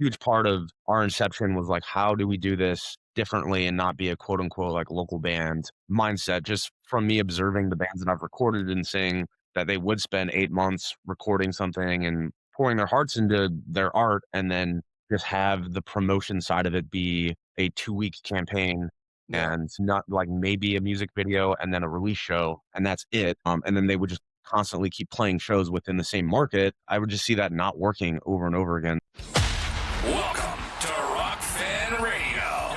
huge part of our inception was like, how do we do this differently and not be a quote unquote like local band mindset? Just from me observing the bands that I've recorded and seeing that they would spend 8 months recording something and pouring their hearts into their art, and then just have the promotion side of it be a 2-week campaign Yeah. and not like maybe a music video and then a release show and that's it. And then they would just constantly keep playing shows within the same market. I would just see that not working over and over again. Welcome to Rock Fan Radio.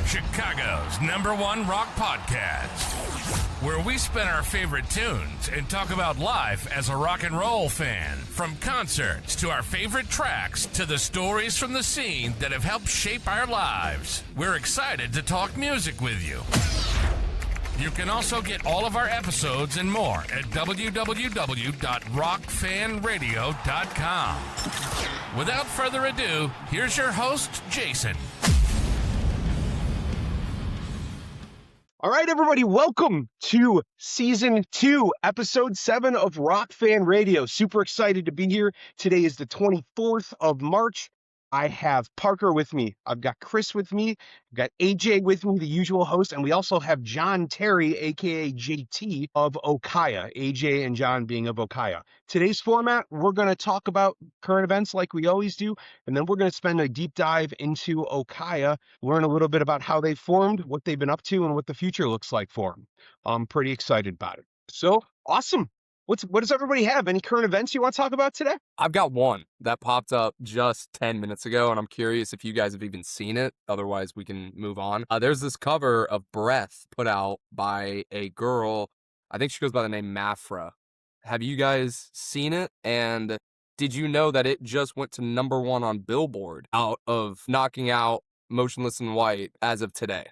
Chicago's #1 rock podcast, where we spin our favorite tunes and talk about life as a rock and roll fan. From concerts to our favorite tracks to the stories from the scene that have helped shape our lives. We're excited to talk music with you. You can also get all of our episodes and more at www.rockfanradio.com. Without further ado, here's your host, Jason. All right, everybody, welcome to Season 2, Episode 7 of Rock Fan Radio. Super excited to be here. Today is the 24th of March. I have Parker with me. I've got Chris with me. I've got AJ with me, the usual host. And we also have John Terry, a.k.a. JT of OHKAYA, AJ and John being of OHKAYA. Today's format, we're going to talk about current events like we always do. And then we're going to spend a deep dive into OHKAYA, learn a little bit about how they formed, what they've been up to, and what the future looks like for them. I'm pretty excited about it. So, awesome. What does everybody have? Any current events you want to talk about today? I've got one that popped up just 10 minutes ago, and I'm curious if you guys have even seen it. Otherwise, we can move on. There's this cover of Breath put out by a girl. I think she goes by the name Mafra. Have you guys seen it? And did you know that it just went to #1 on Billboard out of knocking out Motionless in White as of today?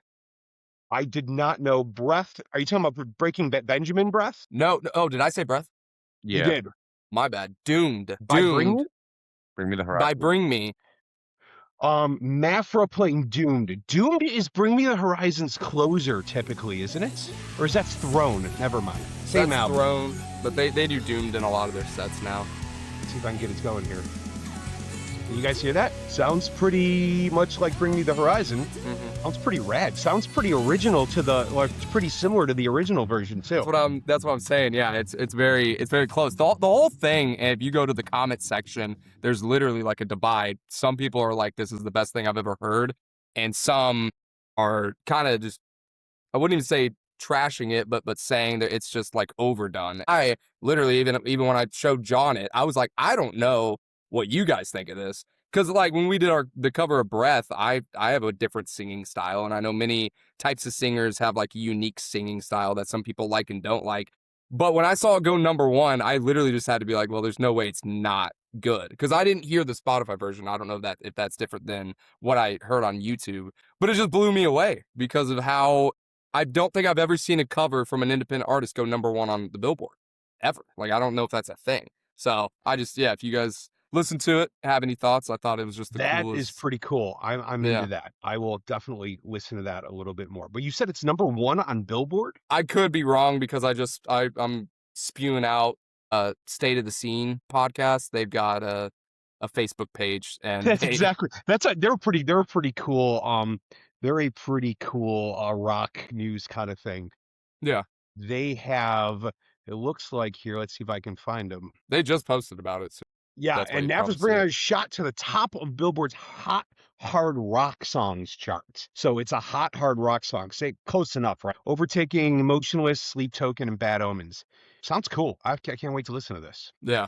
I did not know. Breath. Are you talking about Breaking Benjamin Breath? No. Oh, did I say Breath? Yeah. You did. My bad. Doomed. By Bring Me? Bring Me the Horizon. By Bring Me. Mafra playing Doomed. Doomed is Bring Me the Horizon's closer, typically, isn't it? Or is that Throne? Never mind. Same That's album. Throne, but they do Doomed in a lot of their sets now. Let's see if I can get it going here. Can you guys hear that? Sounds pretty much like Bring Me the Horizon. Mm-hmm. Sounds pretty rad. Sounds pretty original to the, or pretty similar to the original version too. That's what I'm saying. Yeah, it's very close. The whole thing, if you go to the comment section, there's literally like a divide. Some people are like, this is the best thing I've ever heard. And some are kind of just, I wouldn't even say trashing it, but saying that it's just like overdone. I literally, even when I showed John it, I was like, I don't know what you guys think of this. Because like when we did the cover of Breath, I have a different singing style, and I know many types of singers have like a unique singing style that some people like and don't like. But when I saw it go #1, I literally just had to be like, well, there's no way it's not good. Because I didn't hear the Spotify version. I don't know if that's different than what I heard on YouTube. But it just blew me away because of how I don't think I've ever seen a cover from an independent artist go #1 on the Billboard. Ever. Like, I don't know if that's a thing. So I just, yeah, if you guys listen to it, have any thoughts? I thought it was just the coolest. That is pretty cool. I'm into that. I will definitely listen to that a little bit more. But you said it's #1 on Billboard? I could be wrong because I'm spewing out State of the Scene podcast. They've got a Facebook page, and exactly. They're pretty cool. They're a pretty cool rock news kind of thing. Yeah. They have, it looks like here, let's see if I can find them. They just posted about it. So yeah, and Mafra's bringing a shot to the top of Billboard's Hot Hard Rock Songs chart. So it's a hot, hard rock song. Say close enough, right? Overtaking Motionless, Sleep Token, and Bad Omens. Sounds cool. I can't wait to listen to this. Yeah.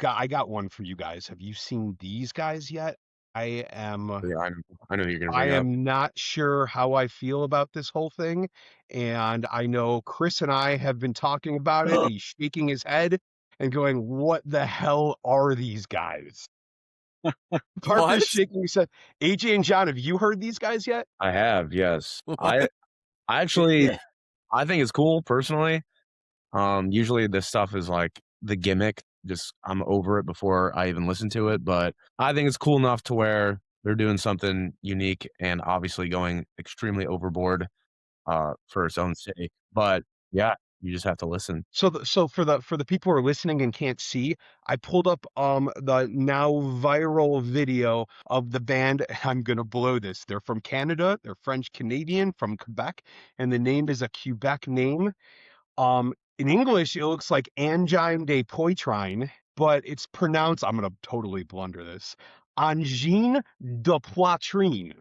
I got one for you guys. Have you seen these guys yet? I am. Yeah, I know you're gonna. I am not sure how I feel about this whole thing, and I know Chris and I have been talking about it. He's shaking his head and going, "What the hell are these guys?" Parker's shaking his head. AJ and John, have you heard these guys yet? I have, yes. I actually, I think it's cool personally. Usually this stuff is like the gimmick. Just I'm over it before I even listen to it, but I think it's cool enough to where they're doing something unique and obviously going extremely overboard for its own sake. But yeah, You just have to listen. So for the people who are listening and can't see, I pulled up the now viral video of the band. I'm gonna blow this. They're from Canada. They're French Canadian from Quebec, and the name is a Quebec name. In English, it looks like Angine de Poitrine, but it's pronounced. I'm gonna totally blunder this. Angine de Poitrine.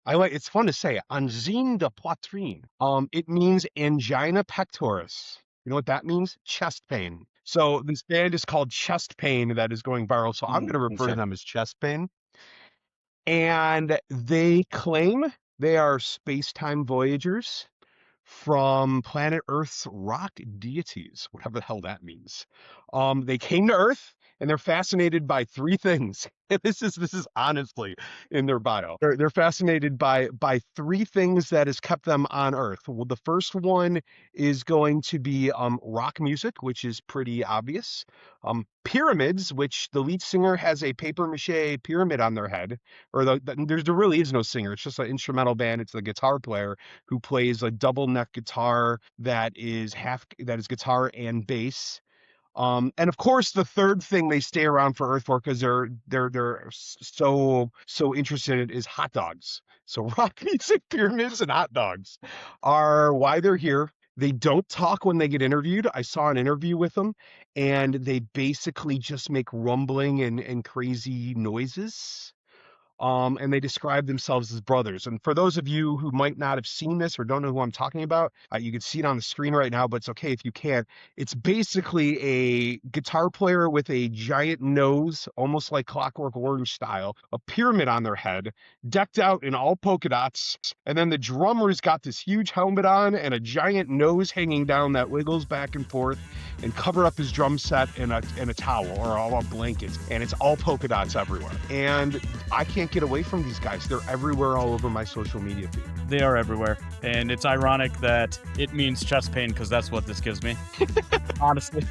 It's fun to say, angine de poitrine. It means angina pectoris. You know what that means? Chest pain. So this band is called Chest Pain that is going viral. So I'm going to refer to them as Chest Pain. And they claim they are space-time voyagers from planet Earth's rock deities, whatever the hell that means. They came to Earth and they're fascinated by three things. This is honestly in their bio. They're fascinated by three things that has kept them on Earth. Well, the first one is going to be rock music, which is pretty obvious. Pyramids, which the lead singer has a paper mache pyramid on their head, or there really is no singer. It's just an instrumental band. It's the guitar player who plays a double neck guitar that is guitar and bass. And of course, the third thing they stay around for Earth for, because they're so interested, is hot dogs. So rock music, pyramids, and hot dogs are why they're here. They don't talk when they get interviewed. I saw an interview with them, and they basically just make rumbling and crazy noises. And they describe themselves as brothers. And for those of you who might not have seen this or don't know who I'm talking about, you can see it on the screen right now, but it's okay if you can't. It's basically a guitar player with a giant nose, almost like Clockwork Orange style, a pyramid on their head, decked out in all polka dots. And then the drummer's got this huge helmet on and a giant nose hanging down that wiggles back and forth, and cover up his drum set in a towel or a blanket. And it's all polka dots everywhere. And I can't get away from these guys. They're everywhere all over my social media feed. They are everywhere. And it's ironic that it means chest pain because that's what this gives me. Honestly.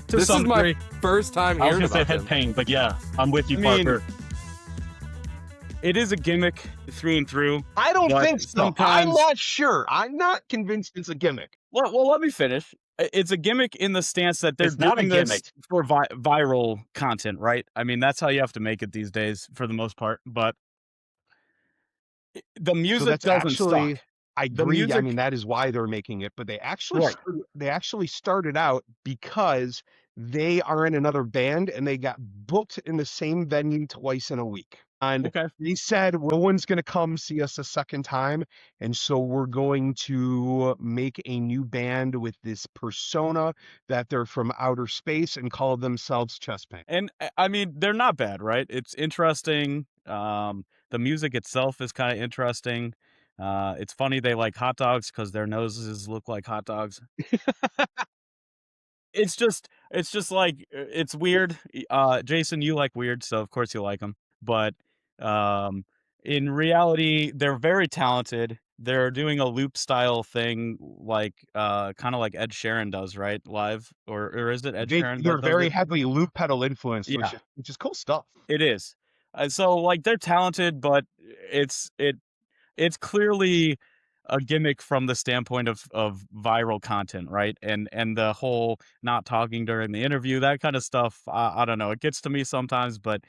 This is my first time I was hearing going to say about head them. pain, but yeah, I'm with you, Parker. It is a gimmick through and through. I don't But think so. sometimes- I'm not sure. I'm not convinced it's a gimmick. Well, let me finish. It's a gimmick in the stance that they're It's not a doing this gimmick. for viral content, right? I mean, that's how you have to make it these days for the most part. But the music that's doesn't actually, suck. I The agree. I music- mean, that is why they're making it. But they actually Right. started out because they are in another band and they got booked in the same venue twice in a week. And Okay. they said, no one's going to come see us a second time. And so we're going to make a new band with this persona that they're from outer space and call themselves Chest Pain. And I mean, they're not bad, right? It's interesting. The music itself is kind of interesting. It's funny they like hot dogs because their noses look like hot dogs. It's just like it's weird. Jason, you like weird, so of course you like them. But in reality, they're very talented. They're doing a loop style thing, like kind of like Ed Sheeran does, right? Live, or is it Ed Sheeran? They're that does very it? heavily loop pedal influenced, Yeah. which is cool stuff. It is. So like they're talented, but it's clearly a gimmick from the standpoint of viral content, right? And the whole not talking during the interview, that kind of stuff. I don't know. It gets to me sometimes, but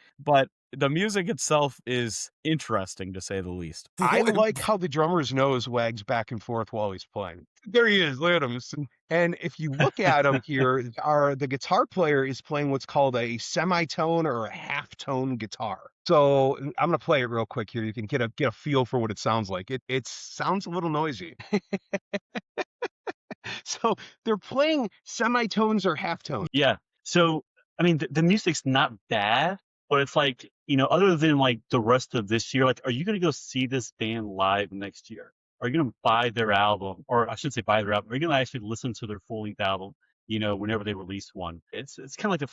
the music itself is interesting to say the least. I like how the drummer's nose wags back and forth while he's playing. There he is. Look at him. And if you look at him here, the guitar player is playing what's called a semitone or a half tone guitar. So I'm going to play it real quick here. You can get a feel for what it sounds like. It sounds a little noisy. So they're playing semitones or half tones. Yeah. So, I mean, the music's not bad, but it's like, other than like the rest of this year, like, are you going to go see this band live next year? Are you going to buy their album? Or I should say buy their album. Are you going to actually listen to their full length album, whenever they release one? It's kind of like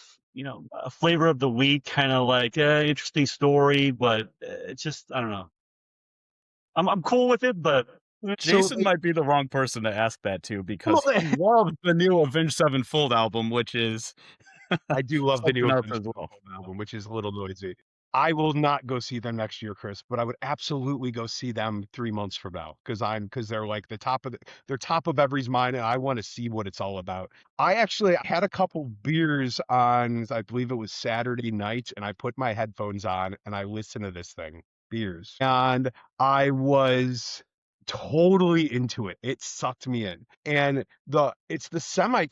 a flavor of the week, kind of like interesting story, but it's just, I don't know. I'm cool with it, but Jason might be the wrong person to ask that to because he loves the new Avenged Sevenfold album, which is I do love the new something else Avenged as well. Sevenfold album, which is a little noisy. I will not go see them next year, Chris, but I would absolutely go see them 3 months from now because they're like they're top of everybody's mind, and I want to see what it's all about. I actually had a couple beers on, I believe it was Saturday night, and I put my headphones on and I listened to this thing, beers, and I was totally into it. It sucked me in, and it's the semi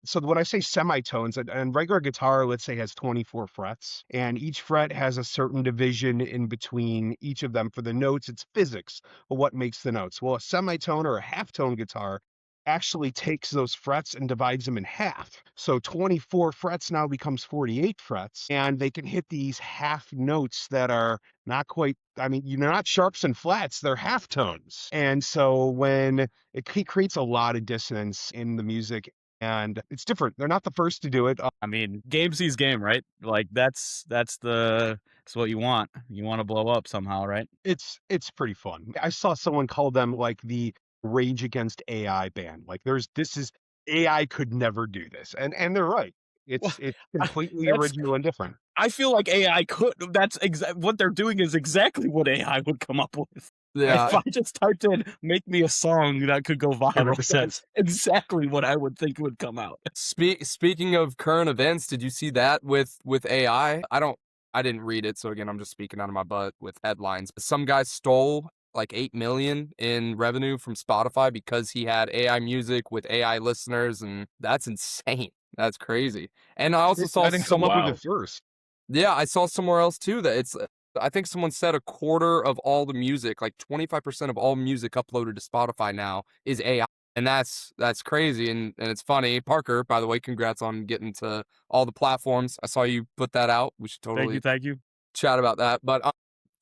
so when I say semitones, and regular guitar, let's say, has 24 frets, and each fret has a certain division in between each of them for the notes. It's physics of what makes the notes. Well, a semitone or a halftone guitar actually takes those frets and divides them in half. So 24 frets now becomes 48 frets, and they can hit these half notes that are not quite, I mean, you're not sharps and flats, they're half tones. And so when it creates a lot of dissonance in the music, and it's different. They're not the first to do it. I mean, game sees game, right? Like that's what you want. You want to blow up somehow, right? It's pretty fun. I saw someone call them like the Rage Against AI band. Like this is AI could never do this, and they're right. Well, It's completely that's original and different. I feel like AI could. That's what they're doing is exactly what AI would come up with. Yeah. If I just typed in "make me a song that could go viral," 100%. that's exactly what I would think would come out. Speaking of current events, did you see that with AI? I didn't read it, so again, I'm just speaking out of my butt with headlines. Some guy stole like 8 million in revenue from Spotify because he had AI music with AI listeners, and that's insane. That's crazy. And I also saw I didn't come up Wow. with it first. yeah, I saw somewhere else too that it's I think someone said a quarter of all the music, like 25% of all music uploaded to Spotify now is AI. And that's crazy and it's funny. Parker, by the way, congrats on getting to all the platforms. I saw you put that out. We should totally Thank you. chat about that. But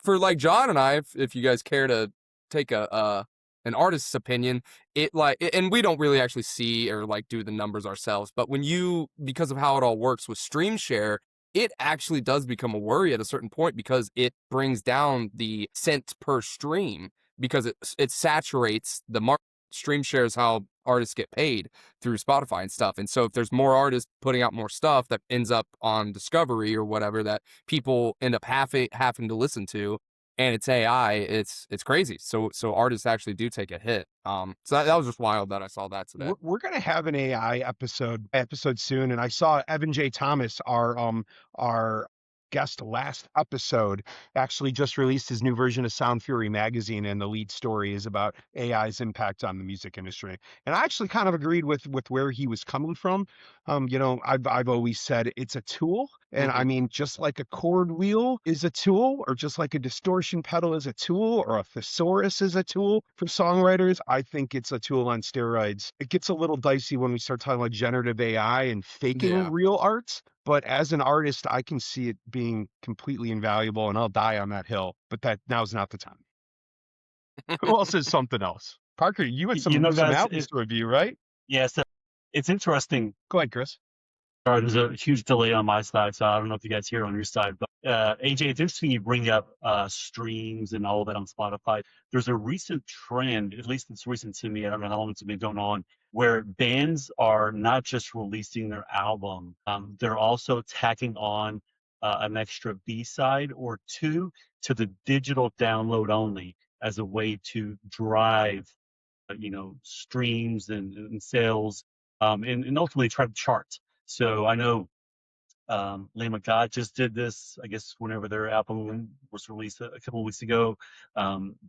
for like John and I, if you guys care to take an artist's opinion, and we don't really actually see or like do the numbers ourselves, but because of how it all works with stream share, it actually does become a worry at a certain point because it brings down the cent per stream because it saturates the market. Stream share is how artists get paid through Spotify and stuff. And so if there's more artists putting out more stuff that ends up on Discovery or whatever that people end up having to listen to, and it's AI, it's crazy. So artists actually do take a hit. So that was just wild that I saw that today. We're gonna have an AI episode soon, and I saw Evan J. Thomas, our guest last episode, actually just released his new version of Sound Fury magazine, and the lead story is about AI's impact on the music industry. And I actually kind of agreed with where he was coming from. I've always said it's a tool, and I mean, just like a chord wheel is a tool, or just like a distortion pedal is a tool, or a thesaurus is a tool for songwriters, I think it's a tool on steroids. It gets a little dicey when we start talking about generative AI and faking real art. But as an artist, I can see it being completely invaluable, and I'll die on that hill. But now's not the time. Who else has something else? Parker, you had some guys, albums to review, right? Yeah, so it's interesting. Go ahead, Chris. There's a huge delay on my side, so I don't know if you guys hear it on your side. But AJ, it's interesting you bring up streams and all that on Spotify. There's a recent trend, at least it's recent to me. I don't know how long it's been going on, where bands are not just releasing their album, they're also tacking on an extra B-side or two to the digital download only as a way to drive, streams and sales, and ultimately try to chart. So I know Lamb of God just did this, I guess, whenever their album was released a couple of weeks ago.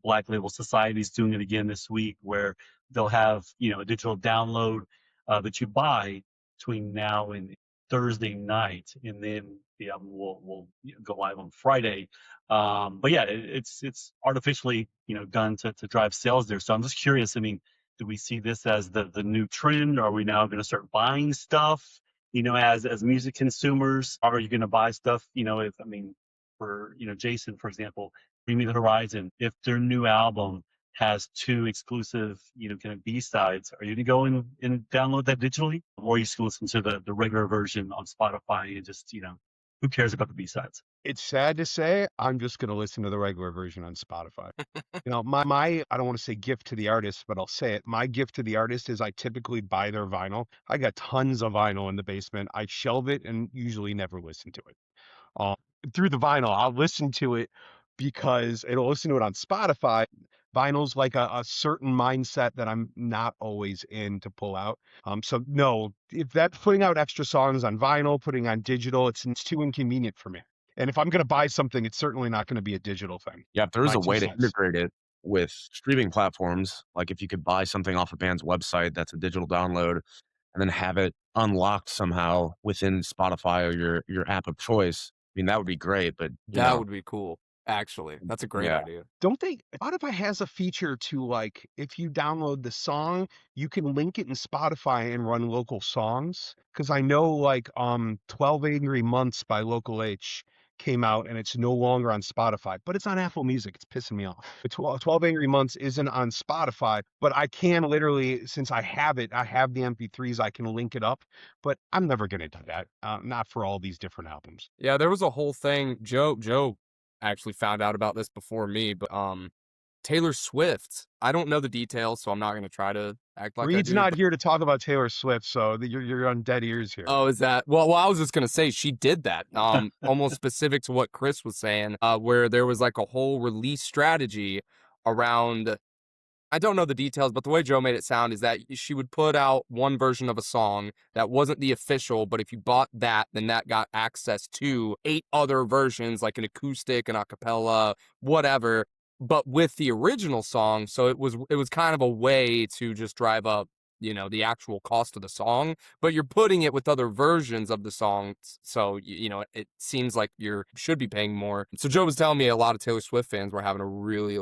Black Label Society's doing it again this week, where they'll have, a digital download that you buy between now and Thursday night, and then the album will go live on Friday. But yeah, it's artificially, done to drive sales there. So I'm just curious. I mean, do we see this as the new trend? Are we now going to start buying stuff? As music consumers, are you going to buy stuff? For Jason, for example, Bring Me the Horizon, if their new album has two exclusive, kind of B-sides, are you going to go and download that digitally? Or are you just going to listen to the regular version on Spotify and just, who cares about the B-sides? It's sad to say, I'm just going to listen to the regular version on Spotify. My I don't want to say gift to the artist, but I'll say it. My gift to the artist is I typically buy their vinyl. I got tons of vinyl in the basement. I shelve it and usually never listen to it. through the vinyl. I'll listen to it because it'll listen to it on Spotify. Vinyl's like a certain mindset that I'm not always in to pull out. So no, if that's putting out extra songs on vinyl, putting on digital, it's too inconvenient for me. And if I'm going to buy something, it's certainly not going to be a digital thing. Yeah, if there was My a two way to cents. integrate it with streaming platforms, like if you could buy something off a band's website that's a digital download and then have it unlocked somehow within Spotify or your app of choice, I mean, that would be great, but, That would be cool. Actually, that's a great yeah. idea. Don't they Spotify has a feature to, like, if you download the song, you can link it in Spotify and run local songs? Because I know, like, 12 Angry Months by Local H came out, and it's no longer on Spotify, but it's on Apple Music. It's pissing me off. The 12 Angry Months isn't on Spotify, but I can literally, since I have it, I have the MP3s, I can link it up, but I'm never gonna do that, not for all these different albums. Yeah, there was a whole thing. Joe actually found out about this before me, but Taylor Swift. I don't know the details, so I'm not gonna try to act like I Reed's do. not here to talk about Taylor Swift, so you're on dead ears here. Oh, is that? Well, I was just gonna say she did that. Almost specific to what Chris was saying, where there was like a whole release strategy around. I don't know the details, but the way Joe made it sound is that she would put out one version of a song that wasn't the official, but if you bought that, then that got access to 8 other versions, like an acoustic, an a cappella, whatever, but with the original song. So it was kind of a way to just drive up, the actual cost of the song, but you're putting it with other versions of the song. So, it seems like you should be paying more. So Joe was telling me a lot of Taylor Swift fans were having a really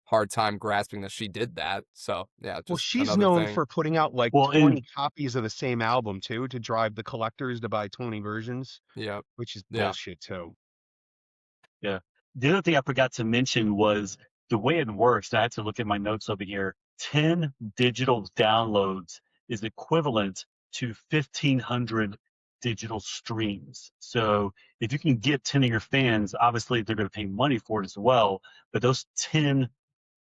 hard time grasping that she did that. So yeah, Well, just she's another known thing. for putting out like Well, 20 copies of the same album too, to drive the collectors to buy 20 versions, Yeah. which is Yeah. bullshit too. yeah. The other thing I forgot to mention was the way it works. I had to look at my notes over here. 10 digital downloads is equivalent to 1,500 digital streams. So if you can get 10 of your fans, obviously they're going to pay money for it as well. But those 10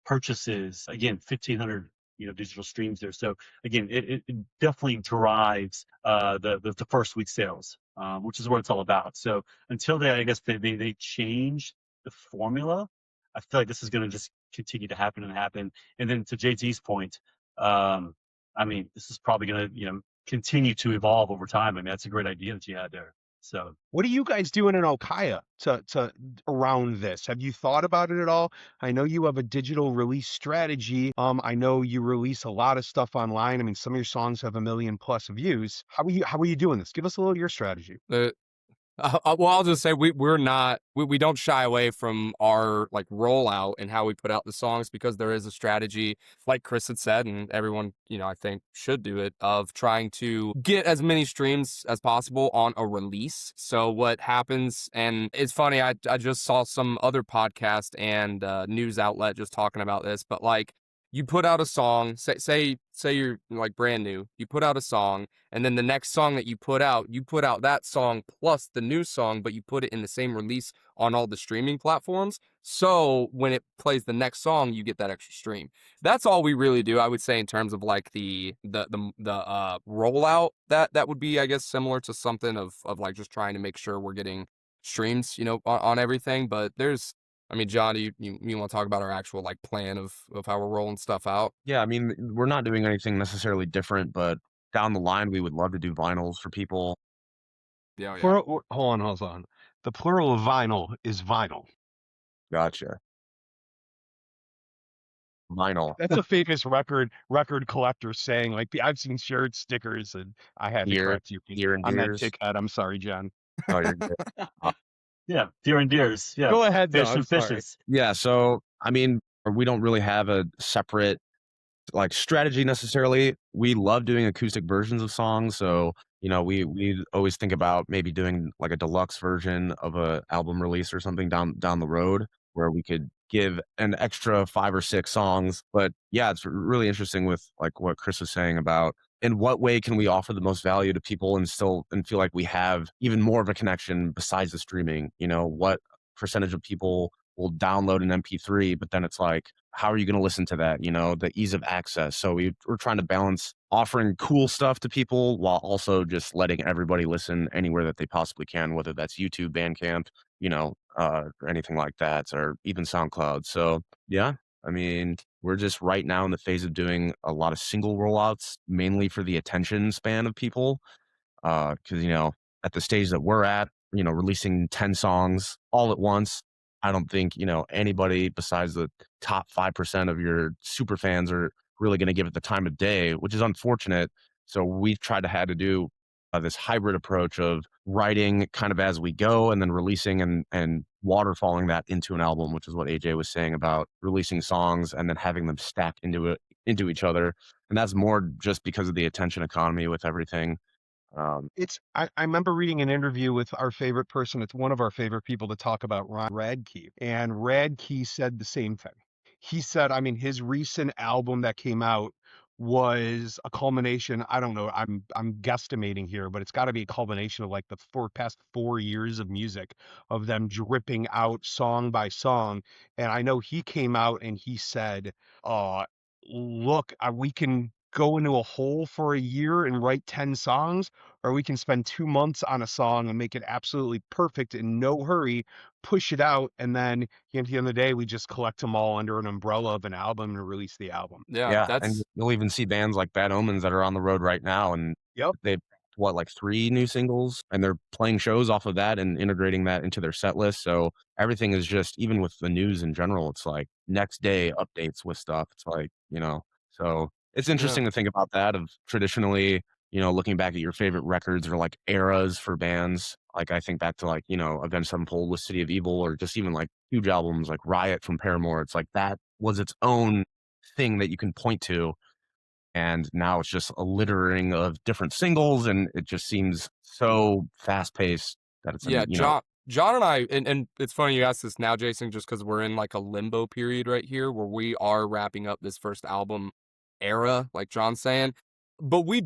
purchases, again, 1,500 digital streams there. So again, it definitely drives the first week sales, which is what it's all about. So until I guess they change the formula, I feel like this is going to just continue to happen and happen. And then to JT's point, I mean, this is probably going to continue to evolve over time. I mean, that's a great idea that you had there. So What are you guys doing in OHKAYA to around this? Have you thought about it at all? I know you have a digital release strategy. I know you release a lot of stuff online. I mean, some of your songs have 1 million plus views. How are you doing this? Give us a little of your strategy. Well, I'll just say we don't shy away from our rollout and how we put out the songs, because there is a strategy, like Chris had said, and everyone I think should do it, of trying to get as many streams as possible on a release. So what happens, and it's funny, I just saw some other podcast and news outlet just talking about this, but you put out a song, say you're brand new, you put out a song, and then the next song that you put out that song plus the new song, but you put it in the same release on all the streaming platforms. So when it plays the next song, you get that extra stream. That's all we really do, I would say, in terms of the rollout. That would be, I guess, similar to something of just trying to make sure we're getting streams, on everything. But I mean, John, you want to talk about our actual plan of how we're rolling stuff out? Yeah, I mean, we're not doing anything necessarily different, but down the line, we would love to do vinyls for people. Yeah, yeah. Hold on. The plural of vinyl is vinyl. Gotcha. Vinyl. That's a famous record collector saying. Like, I've seen shirts, stickers, and I had to correct you. Dear and I'm that dears. dickhead. I'm sorry, John. Oh, you're good. yeah, deer and deers. Yeah, Go ahead, though. fish I'm and sorry. fishes. Yeah, so, I mean, we don't really have a separate strategy necessarily. We love doing acoustic versions of songs, so we always think about maybe doing a deluxe version of a album release or something down the road, where we could give an extra 5 or 6 songs. But yeah, it's really interesting with what Chris was saying about in what way can we offer the most value to people and feel like we have even more of a connection besides the streaming. What percentage of people will download an MP3, but then it's how are you going to listen to that? The ease of access. So we're trying to balance offering cool stuff to people while also just letting everybody listen anywhere that they possibly can, whether that's YouTube, Bandcamp, or anything like that, or even SoundCloud. So yeah, I mean, we're just right now in the phase of doing a lot of single rollouts, mainly for the attention span of people. Because at the stage that we're at, releasing 10 songs all at once, I don't think anybody besides the top 5% of your super fans are really going to give it the time of day, which is unfortunate. So we've tried to had to do this hybrid approach of writing kind of as we go and then releasing and waterfalling that into an album, which is what AJ was saying about releasing songs and then having them stack into each other. And that's more just because of the attention economy with everything. I remember reading an interview with our favorite person. It's one of our favorite people to talk about, Ron Radke. And Radke said the same thing. He said, I mean, his recent album that came out was a culmination. I don't know. I'm guesstimating here, but it's got to be a culmination of like the past 4 years of music of them dripping out song by song. And I know he came out and he said, look, we can go into a hole for a year and write 10 songs, or we can spend 2 months on a song and make it absolutely perfect in no hurry, push it out, and then at the end of the day, we just collect them all under an umbrella of an album and release the album. Yeah, Yeah, and that's you'll even see bands like Bad Omens that are on the road right now, and Yep. they've like 3 new singles, and they're playing shows off of that and integrating that into their set list. So everything is just, even with the news in general, it's like next day updates with stuff. It's like, so it's yeah. interesting to think about that of traditionally, looking back at your favorite records or like eras for bands. Like I think back to like, Avenged Sevenfold with City of Evil, or just even like huge albums like Riot from Paramore. It's like that was its own thing that you can point to, and now it's just a littering of different singles, and it just seems so fast paced that it's Yeah, John and I, and it's funny you asked this now, Jason, just because we're in like a limbo period right here where we are wrapping up this first album era, like John's saying. But we've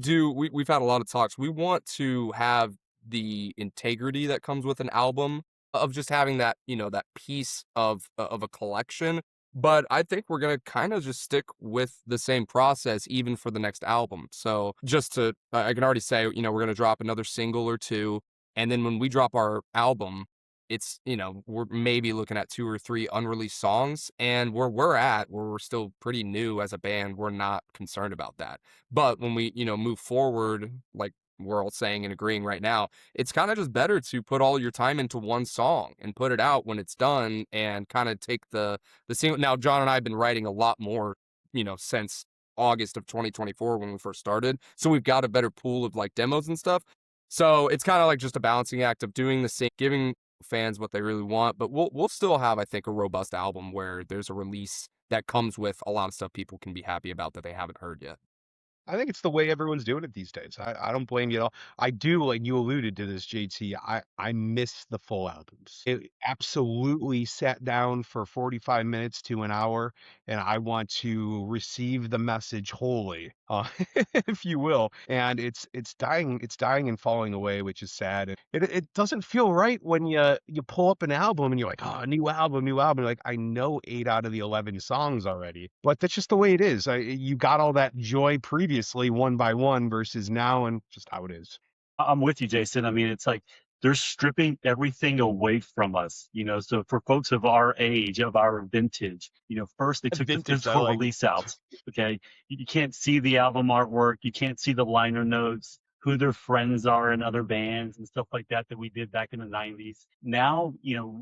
had a lot of talks. We want to have the integrity that comes with an album of just having that, that piece of a collection. But I think we're gonna kind of just stick with the same process even for the next album. So just to, I can already say, we're gonna drop another single or two, and then when we drop our album, it's, we're maybe looking at 2 or 3 unreleased songs. And where we're still pretty new as a band, we're not concerned about that. But when we, move forward, like we're all saying and agreeing right now, it's kind of just better to put all your time into one song and put it out when it's done and kind of take the single. Now, John and I have been writing a lot more, since August of 2024 when we first started. So we've got a better pool of like demos and stuff. So it's kind of like just a balancing act of doing the same, giving fans what they really want, but we'll still have, I think, a robust album where there's a release that comes with a lot of stuff people can be happy about that they haven't heard yet. I think it's the way everyone's doing it these days. I don't blame you at all. I do, like you alluded to this, JT. I miss the full albums. It absolutely sat down for 45 minutes to an hour, and I want to receive the message wholly, if you will. And it's dying and falling away, which is sad. It doesn't feel right when you pull up an album and you're like, oh, new album, new album. You're like, I know 8 out of the 11 songs already, but that's just the way it is. You got all that joy previously one by one versus now, and just how it is. I'm with you, Jason. I mean, it's like they're stripping everything away from us, So for folks of our age, of our vintage, first they took the Vintage, I physical like. release out. Okay, you can't see the album artwork, you can't see the liner notes, who their friends are in other bands and stuff like that we did back in the 90s. Now,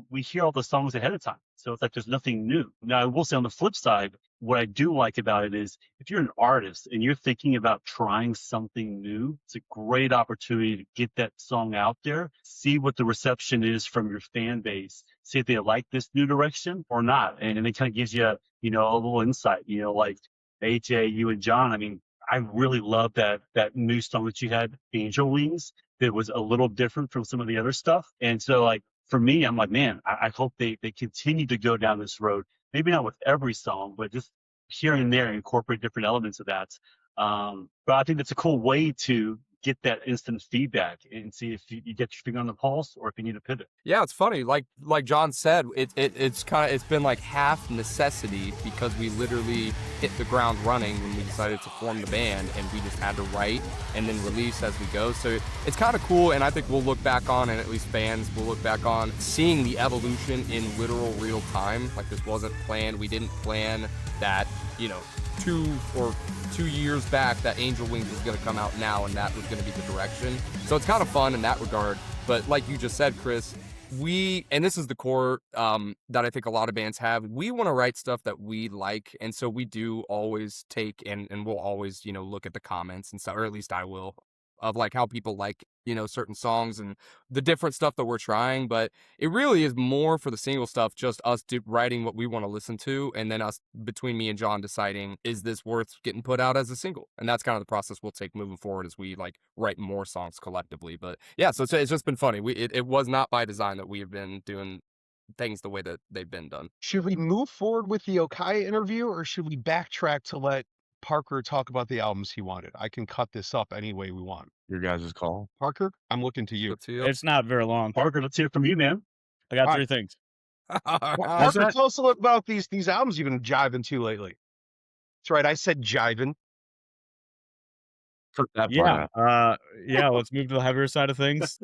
we hear all the songs ahead of time, so it's like there's nothing new. Now, I will say on the flip side, what I do like about it is if you're an artist and you're thinking about trying something new, it's a great opportunity to get that song out there, see what the reception is from your fan base, see if they like this new direction or not. And it kind of gives you, a little insight, like AJ, you and John. I mean, I really love that new song that you had, Angel Wings, that was a little different from some of the other stuff. And so like for me, I'm like, man, I hope they continue to go down this road. Maybe not with every song, but just here and there incorporate different elements of that. But I think that's a cool way to get that instant feedback and see if you get your finger on the pulse or if you need to pivot. Yeah, it's funny. Like John said, it's been like half necessity because we literally hit the ground running when we decided to form the band, and we just had to write and then release as we go. So it's kind of cool, and I think we'll look back on, and at least fans will look back on, seeing the evolution in literal real time. Like, this wasn't planned. We didn't plan that, 2 years back that Angel Wings was going to come out now, and that was going to be the direction. So it's kind of fun in that regard. But like you just said, Chris, and this is the core that I think a lot of bands have, we want to write stuff that we like. And so we do always take and we'll always, look at the comments and stuff, or at least I will, of like how people like, certain songs and the different stuff that we're trying. But it really is more for the single stuff, just us writing what we want to listen to, and then us, between me and John, deciding, is this worth getting put out as a single? And that's kind of the process we'll take moving forward as we like write more songs collectively. But yeah, so it's just been funny. It was not by design that we have been doing things the way that they've been done. Should we move forward with the OHKAYA interview, or should we backtrack to let Parker talk about the albums he wanted? I can cut this up any way we want. Your guys' call. Parker, I'm looking to you. It's not very long. Parker, let's hear from you, man. I got All 3 things. Parker, tell us a little about these albums you've been jiving to lately. That's right, I said jiving. Cut that part out. Let's move to the heavier side of things.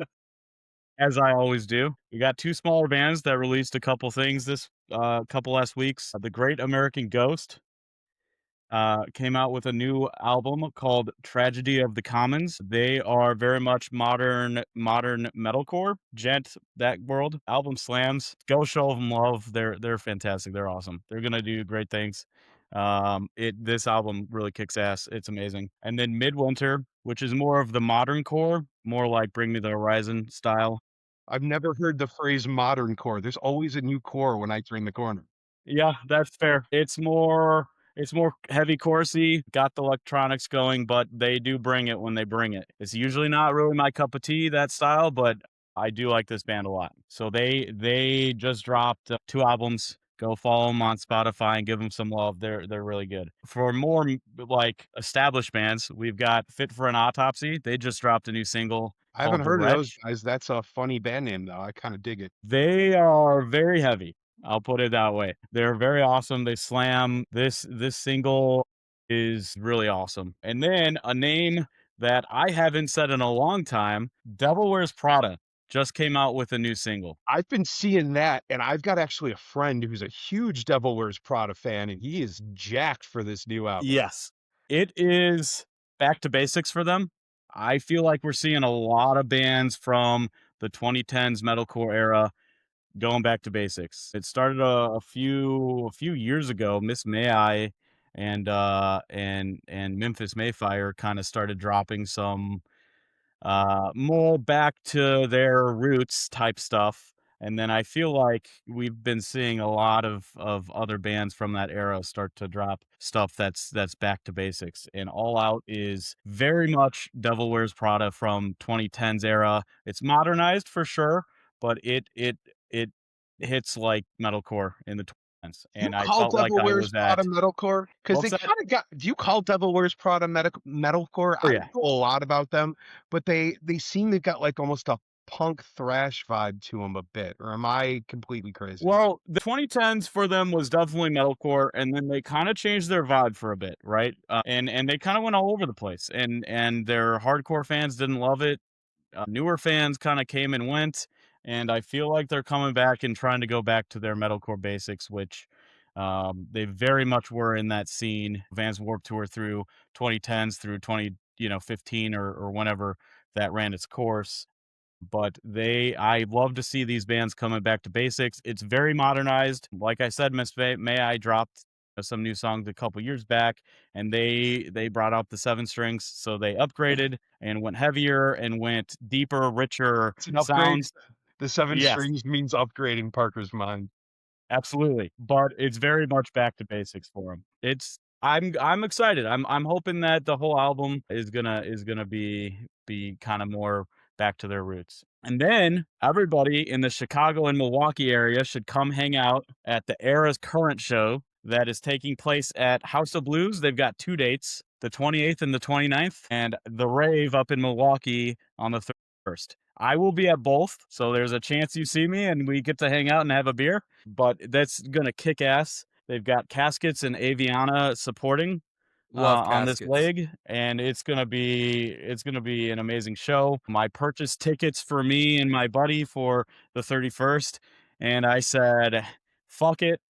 As I always do. We got 2 smaller bands that released a couple things this couple last weeks. The Great American Ghost came out with a new album called Tragedy of the Commons. They are very much modern metalcore, gent, that world. Album slams. Go show them love. They're fantastic. They're awesome. They're gonna do great things. This album really kicks ass. It's amazing. And then Midwinter, which is more of the modern core, more like Bring Me the Horizon style. I've never heard the phrase modern core. There's always a new core when I turn the corner. Yeah, that's fair. It's more heavy chorusy, got the electronics going, but they do bring it when they bring it. It's usually not really my cup of tea, that style, but I do like this band a lot. So they just dropped 2 albums. Go follow them on Spotify and give them some love. They're really good. For more like established bands, we've got Fit for an Autopsy. They just dropped a new single. I haven't called The heard of those Wretch. guys. That's a funny band name, though. I kind of dig it. They are very heavy. I'll put it that way. They're very awesome. They slam. This single is really awesome. And then a name that I haven't said in a long time, Devil Wears Prada, just came out with a new single. I've been seeing that, and I've got actually a friend who's a huge Devil Wears Prada fan, and he is jacked for this new album. Yes. It is back to basics for them. I feel like we're seeing a lot of bands from the 2010s metalcore era going back to basics. It started a few years ago. Miss May I and Memphis Mayfire kind of started dropping some more back to their roots type stuff. And then I feel like we've been seeing a lot of other bands from that era start to drop stuff that's back to basics. And All Out is very much Devil Wears Prada from 2010s era. It's modernized for sure, but it hits like metalcore in the 2010s. And I felt like I was at Prada metalcore? Because they What's that? kind of got. Do you call Devil Wears Prada metalcore? Oh, I yeah. don't know a lot about them, but they seem to got like almost a punk thrash vibe to them a bit. Or am I completely crazy? Well, the 2010s for them was definitely metalcore, and then they kind of changed their vibe for a bit, right? And they kind of went all over the place, and their hardcore fans didn't love it. Newer fans kind of came and went, and I feel like they're coming back and trying to go back to their metalcore basics, which they very much were in that scene. Vans Warped Tour through 2010s through 2015 or whenever that ran its course. But I love to see these bands coming back to basics. It's very modernized. Like I said, Miss May I dropped some new songs a couple years back, and they brought out the 7 strings, so they upgraded and went heavier and went deeper, richer It's an upgrade. sounds. The 7 Yes. strings means upgrading Parker's mind. Absolutely, but it's very much back to basics for them. I'm excited. I'm hoping that the whole album is gonna be kind of more back to their roots. And then everybody in the Chicago and Milwaukee area should come hang out at the Era's Current show that is taking place at House of Blues. They've got 2 dates, the 28th and the 29th, and the rave up in Milwaukee on the 31st. I will be at both, so there's a chance you see me and we get to hang out and have a beer, but that's gonna kick ass. They've got Caskets and Aviana supporting Love on this Caskets. leg, and it's gonna be an amazing show. I purchased tickets for me and my buddy for the 31st, and I said, "Fuck it,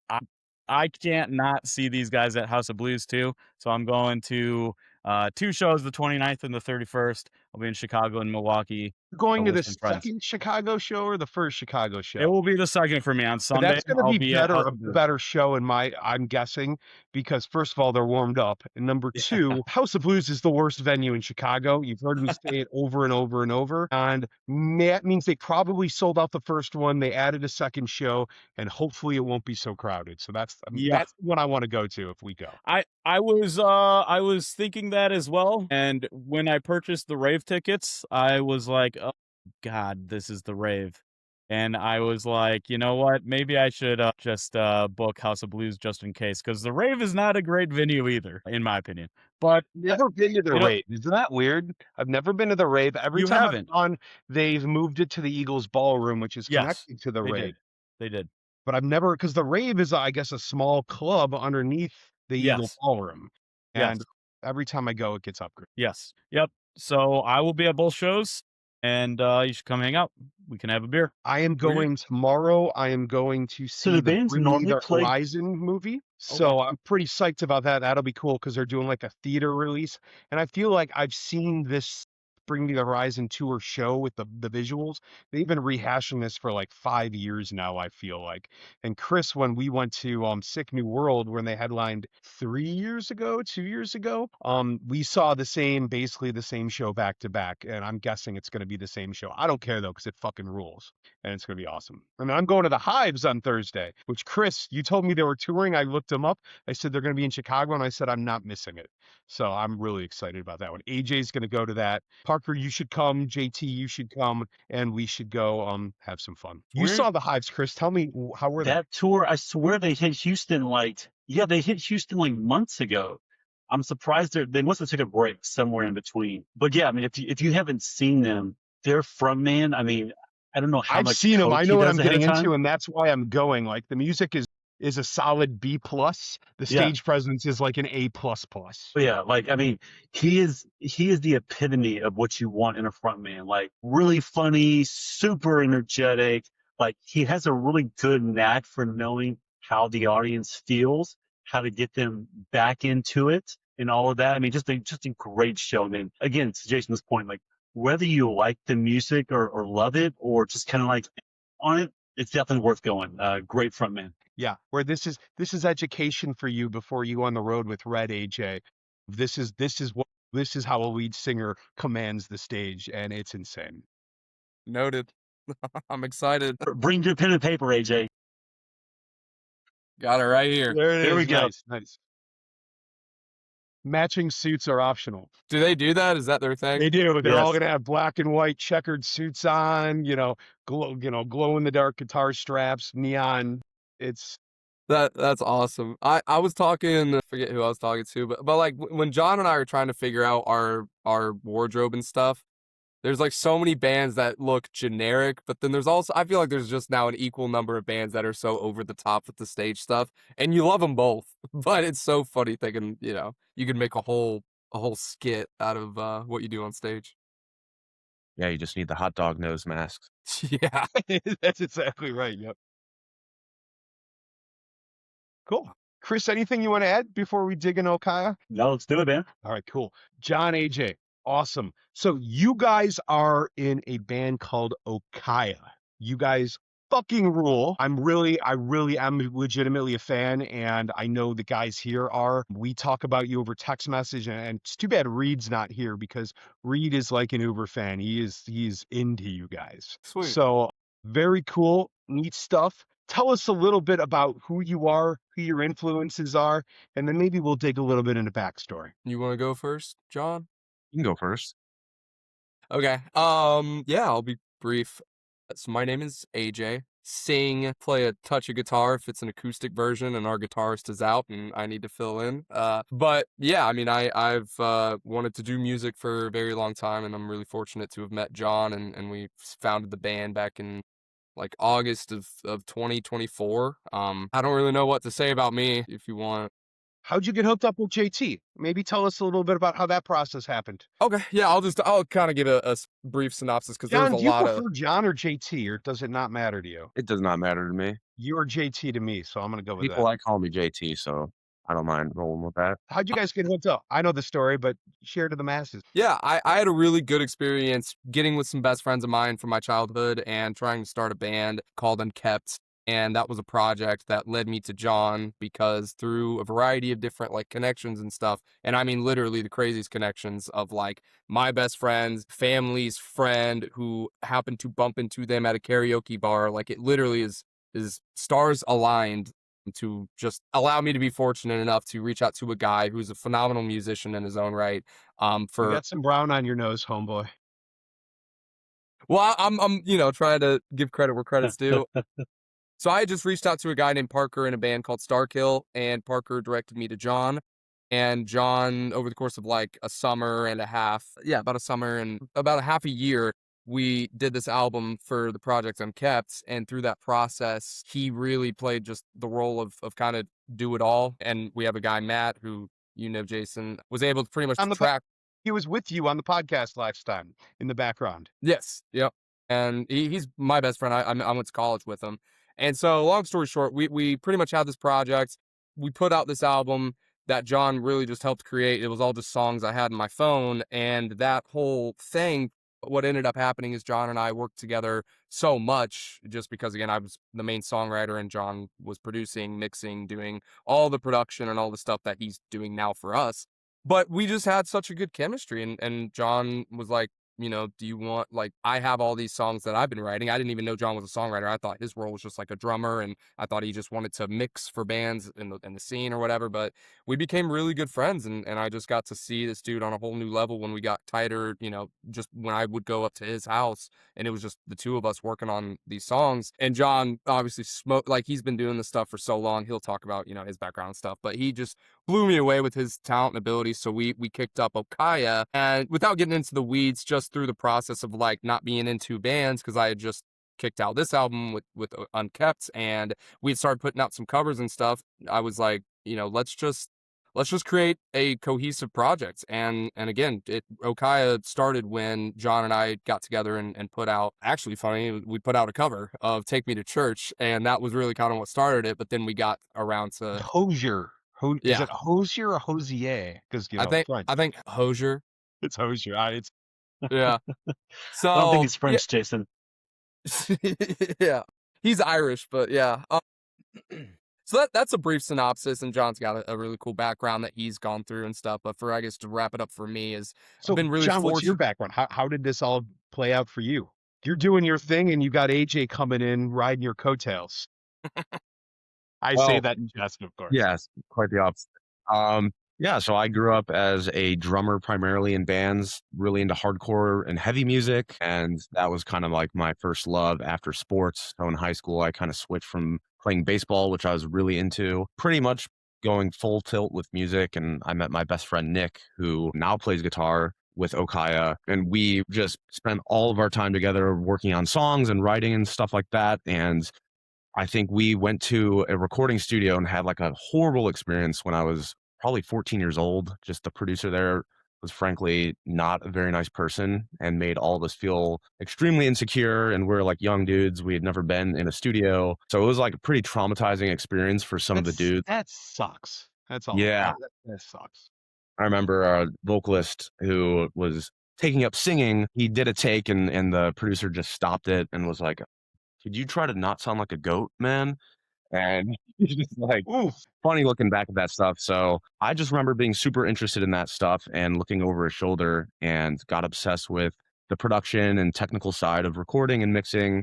I can't not see these guys at House of Blues too." So I'm going to 2 shows, the 29th and the 31st. I'll be in Chicago and Milwaukee. Going to with the some friends. second Chicago show or the first Chicago show? It will be the second for me on But Sunday. that's gonna I'll be be at better House a of Blues. better show I'm guessing, because first of all, they're warmed up, and number Yeah. 2, House of Blues is the worst venue in Chicago. You've heard me say it over and over and over, and that means they probably sold out the first one, they added a second show, and hopefully it won't be so crowded. So that's Yeah. that's what I wanna go to if we go. I was thinking that as well, and when I purchased the rave tickets, I was like, "Oh God, this is the rave," and I was like, "You know what? Maybe I should just book House of Blues just in case, because the rave is not a great venue either, in my opinion." But Never been to the you know- rave. Isn't that weird? I've never been to the rave. Every You time haven't? I've gone, they've moved it to the Eagles Ballroom, which is Yes, connected to the they rave. did. They did. But I've never, because the rave is, I guess, a small club underneath the Eagle Yes. Ballroom, and Yes. every time I go, it gets upgraded. Yes. Yep. So I will be at both shows, and you should come hang out. We can have a beer. I am going tomorrow. I am going to see the the bands Bring Me normally the play- Horizon movie. So I'm pretty psyched about that. That'll be cool because they're doing like a theater release, and I feel like I've seen this Bring Me the Horizon tour show with the visuals. They've been rehashing this for like 5 years now, I feel like. And Chris, when we went to Sick New World, when they headlined 2 years ago, we saw basically the same show back to back, and I'm guessing it's going to be the same show. I don't care though, because it fucking rules, and it's going to be awesome. And I'm going to the Hives on Thursday, which Chris, you told me they were touring. I looked them up. I said they're going to be in Chicago, and I said I'm not missing it. So I'm really excited about that one. AJ's going to go to that. Parker, you should come. JT, you should come, and we should go have some fun. You Where- saw the Hives, Chris. Tell me, how were they? That tour, I swear they hit Houston they hit Houston like months ago. I'm surprised they must have took a break somewhere in between. But yeah, I mean, if you haven't seen them, their frontman, I mean, I don't know how I've much seen them. coke I he know what does I'm ahead of getting time. into, and that's why I'm going. Like, the music is a solid B+. The Yeah. stage presence is like an A++. But yeah, like, I mean, he is the epitome of what you want in a frontman. Like, really funny, super energetic. Like, he has a really good knack for knowing how the audience feels, how to get them back into it, and all of that. I mean, just a great show, man. Again, to Jason's point, like, whether you like the music or love it, or just kind of like on it, it's definitely worth going. Great frontman. Yeah, where this is education for you before you go on the road with Red, AJ. This is how a lead singer commands the stage, and it's insane. Noted. I'm excited. Bring your pen and paper, AJ. Got it right here. There we go. Nice. Matching suits are optional. Do they do that? Is that their thing? They do. They're all Yes. gonna have black and white checkered suits on. Glow in the dark guitar straps, neon. It's That's awesome. I was talking, I forget who I was talking to, but like when John and I were trying to figure out our wardrobe and stuff, there's like so many bands that look generic, but then there's also, I feel like there's just now an equal number of bands that are so over the top with the stage stuff, and you love them both. But it's so funny thinking, you can make a whole skit out of what you do on stage. Yeah, you just need the hot dog nose masks. Yeah. that's exactly right. Yep. Cool. Chris, anything you want to add before we dig in OHKAYA? No, let's do it, man. All right, cool. John, AJ, awesome. So you guys are in a band called OHKAYA. You guys fucking rule. I really am legitimately a fan, and I know the guys here are. We talk about you over text message, and it's too bad Reed's not here because Reed is like an Uber fan. He's into you guys. Sweet. So very cool, neat stuff. Tell us a little bit about who you are, who your influences are, and then maybe we'll dig a little bit into backstory. You want to go first, John? You can go first. Okay. Yeah, I'll be brief. So my name is AJ. sing, play a touch of guitar if it's an acoustic version and our guitarist is out and I need to fill in. But yeah, I mean, I've wanted to do music for a very long time, and I'm really fortunate to have met John, and we founded the band back in like August of 2024. I don't really know what to say about me if you want. How'd you get hooked up with JT? Maybe tell us a little bit about how that process happened. Okay, yeah, I'll kind of give a brief synopsis because there's John, a do you lot of. prefer John or JT, or does it not matter to you? It does not matter to me. You're JT to me, so I'm gonna go with People that. like call me JT, so I don't mind rolling with that. How'd you guys get hooked up? I know the story, but share to the masses. Yeah, I had a really good experience getting with some best friends of mine from my childhood and trying to start a band called Unkept. And that was a project that led me to John because through a variety of different like connections and stuff, and I mean literally the craziest connections of like my best friend's family's friend who happened to bump into them at a karaoke bar. Like it literally is stars aligned to just allow me to be fortunate enough to reach out to a guy who's a phenomenal musician in his own right. You For got some brown on your nose, homeboy. well, I'm trying to give credit where credit's due. So I just reached out to a guy named Parker in a band called Starkill, and Parker directed me to John. And John, over the course of like a summer and a half, about a summer and about a half a year, we did this album for the project Unkept. And through that process, he really played just the role of kind of do it all. And we have a guy, Matt, who, Jason, was able to pretty much track. He was with you on the podcast last time in the background. Yes. Yep. And he's my best friend. I went to college with him. And so long story short, we pretty much had this project. We put out this album that John really just helped create. It was all just songs I had in my phone. And that whole thing, what ended up happening is John and I worked together so much just because, again, I was the main songwriter and John was producing, mixing, doing all the production and all the stuff that he's doing now for us. But we just had such a good chemistry. And John was like, do you want, like, I have all these songs that I've been writing. I didn't even know John was a songwriter. I thought his role was just like a drummer, and I thought he just wanted to mix for bands in the scene or whatever. But we became really good friends, and I just got to see this dude on a whole new level when we got tighter, just when I would go up to his house, and it was just the two of us working on these songs. And John obviously he's been doing this stuff for so long. He'll talk about, his background and stuff, but he just blew me away with his talent and ability. So we kicked up OHKAYA, and without getting into the weeds, just through the process of like not being into bands, because I had just kicked out this album with Unkept, and we had started putting out some covers and stuff. I was like, let's just create a cohesive project. And again, OHKAYA started when John and I got together and put out, actually funny, we put out a cover of Take Me to Church, and that was really kind of what started it. But then we got around to Hosier. Yeah. Is it Hosier or Hosier? Because I think Hosier. It's Hosier. It's Yeah. So I don't think he's French, Jason. yeah, he's Irish, but yeah. So that's a brief synopsis, and John's got a really cool background that he's gone through and stuff. But I guess to wrap it up for me is, so I've been really John, what's fortunate. your background? How did this all play out for you? You're doing your thing, and you got AJ coming in riding your coattails. I say that in jest, of course. Yes, quite the opposite. Yeah, so I grew up as a drummer primarily in bands, really into hardcore and heavy music, and that was kind of like my first love after sports. So in high school, I kind of switched from playing baseball, which I was really into, pretty much going full tilt with music, and I met my best friend Nick, who now plays guitar with OHKAYA, and we just spent all of our time together working on songs and writing and stuff like that. And I think we went to a recording studio and had like a horrible experience when I was probably 14 years old. Just the producer there was frankly not a very nice person and made all of us feel extremely insecure. And we're like young dudes. We had never been in a studio. So it was like a pretty traumatizing experience for some of the dudes. That sucks. That's all. Yeah. That sucks. I remember our vocalist who was taking up singing, he did a take and the producer just stopped it and was like, "Could you try to not sound like a goat, man?" And it's just like, Oof. funny looking back at that stuff. So I just remember being super interested in that stuff and looking over his shoulder and got obsessed with the production and technical side of recording and mixing.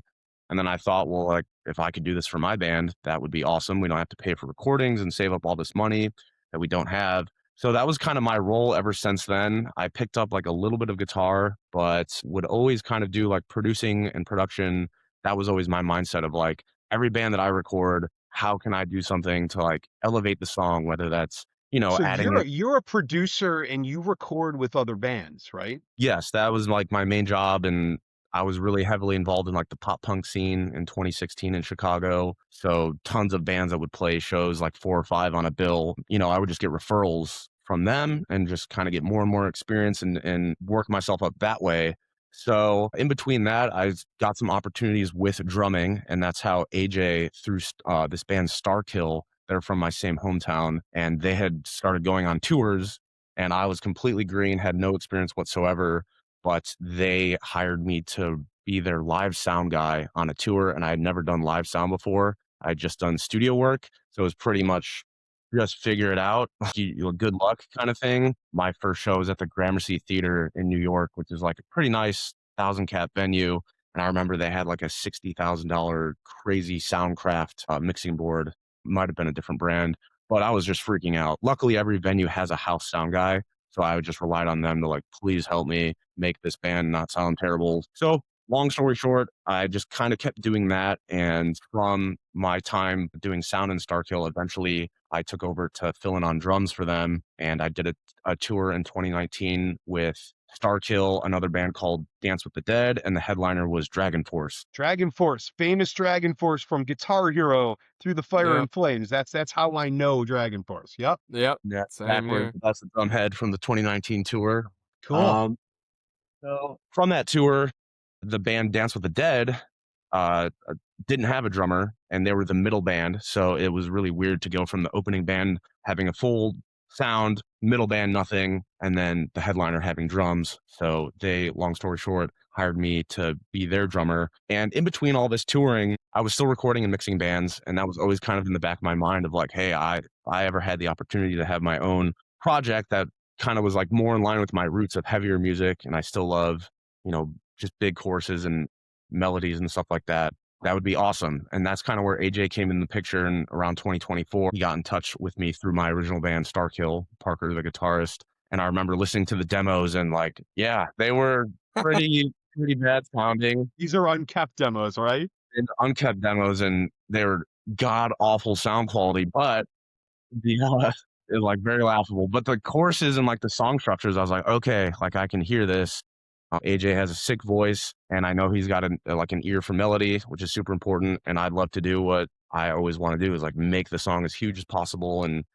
And then I thought, well, like if I could do this for my band, that would be awesome. We don't have to pay for recordings and save up all this money that we don't have. So that was kind of my role ever since then. I picked up like a little bit of guitar, but would always kind of do like producing and production. That was always my mindset of like, every band that I record, how can I do something to like elevate the song, whether that's, So adding it. you're a producer and you record with other bands, right? Yes, that was like my main job. And I was really heavily involved in like the pop punk scene in 2016 in Chicago. So tons of bands that would play shows like 4 or 5 on a bill. I would just get referrals from them and just kind of get more and more experience and work myself up that way. So in between that, I got some opportunities with drumming, and that's how AJ through this band Starkill. They're from my same hometown, and they had started going on tours, and I was completely green, had no experience whatsoever, but they hired me to be their live sound guy on a tour, and I had never done live sound before. I'd just done studio work, so it was pretty much just figure it out, good luck kind of thing. My first show was at the Gramercy Theater in New York, which is like a pretty nice 1,000 cap venue, and I remember they had like a $60,000 crazy Soundcraft mixing board. Might have been a different brand, but I was just freaking out. Luckily, every venue has a house sound guy, so I just relied on them to like, please help me make this band not sound terrible. So long story short, I just kind of kept doing that. And from my time doing sound in Starkill, eventually I took over to fill in on drums for them. And I did a tour in 2019 with Starkill, another band called Dance with the Dead, and the headliner was Dragon Force. Dragon Force, famous Dragon Force from Guitar Hero, Through the Fire and Flames. That's how I know Dragon Force. Yep. Yep. Yeah, Same here. that's the drumhead from the 2019 tour. Cool. So from that tour, the band Dance with the Dead didn't have a drummer, and they were the middle band. So it was really weird to go from the opening band having a full sound, middle band nothing, and then the headliner having drums. So they, long story short, hired me to be their drummer. And in between all this touring, I was still recording and mixing bands, and that was always kind of in the back of my mind of like, hey, I ever had the opportunity to have my own project that kind of was like more in line with my roots of heavier music, and I still love, just big choruses and melodies and stuff like that. That would be awesome. And that's kind of where AJ came in the picture. And around 2024, he got in touch with me through my original band, Starkill, Parker, the guitarist. And I remember listening to the demos and like, yeah, they were pretty bad sounding. These are unkept demos, right? And unkept demos, and they were god awful sound quality, but it's like very laughable. But the choruses and like the song structures, I was like, okay, like I can hear this. AJ has a sick voice, and I know he's got an ear for melody, which is super important. And I'd love to do what I always want to do, is like make the song as huge as possible, and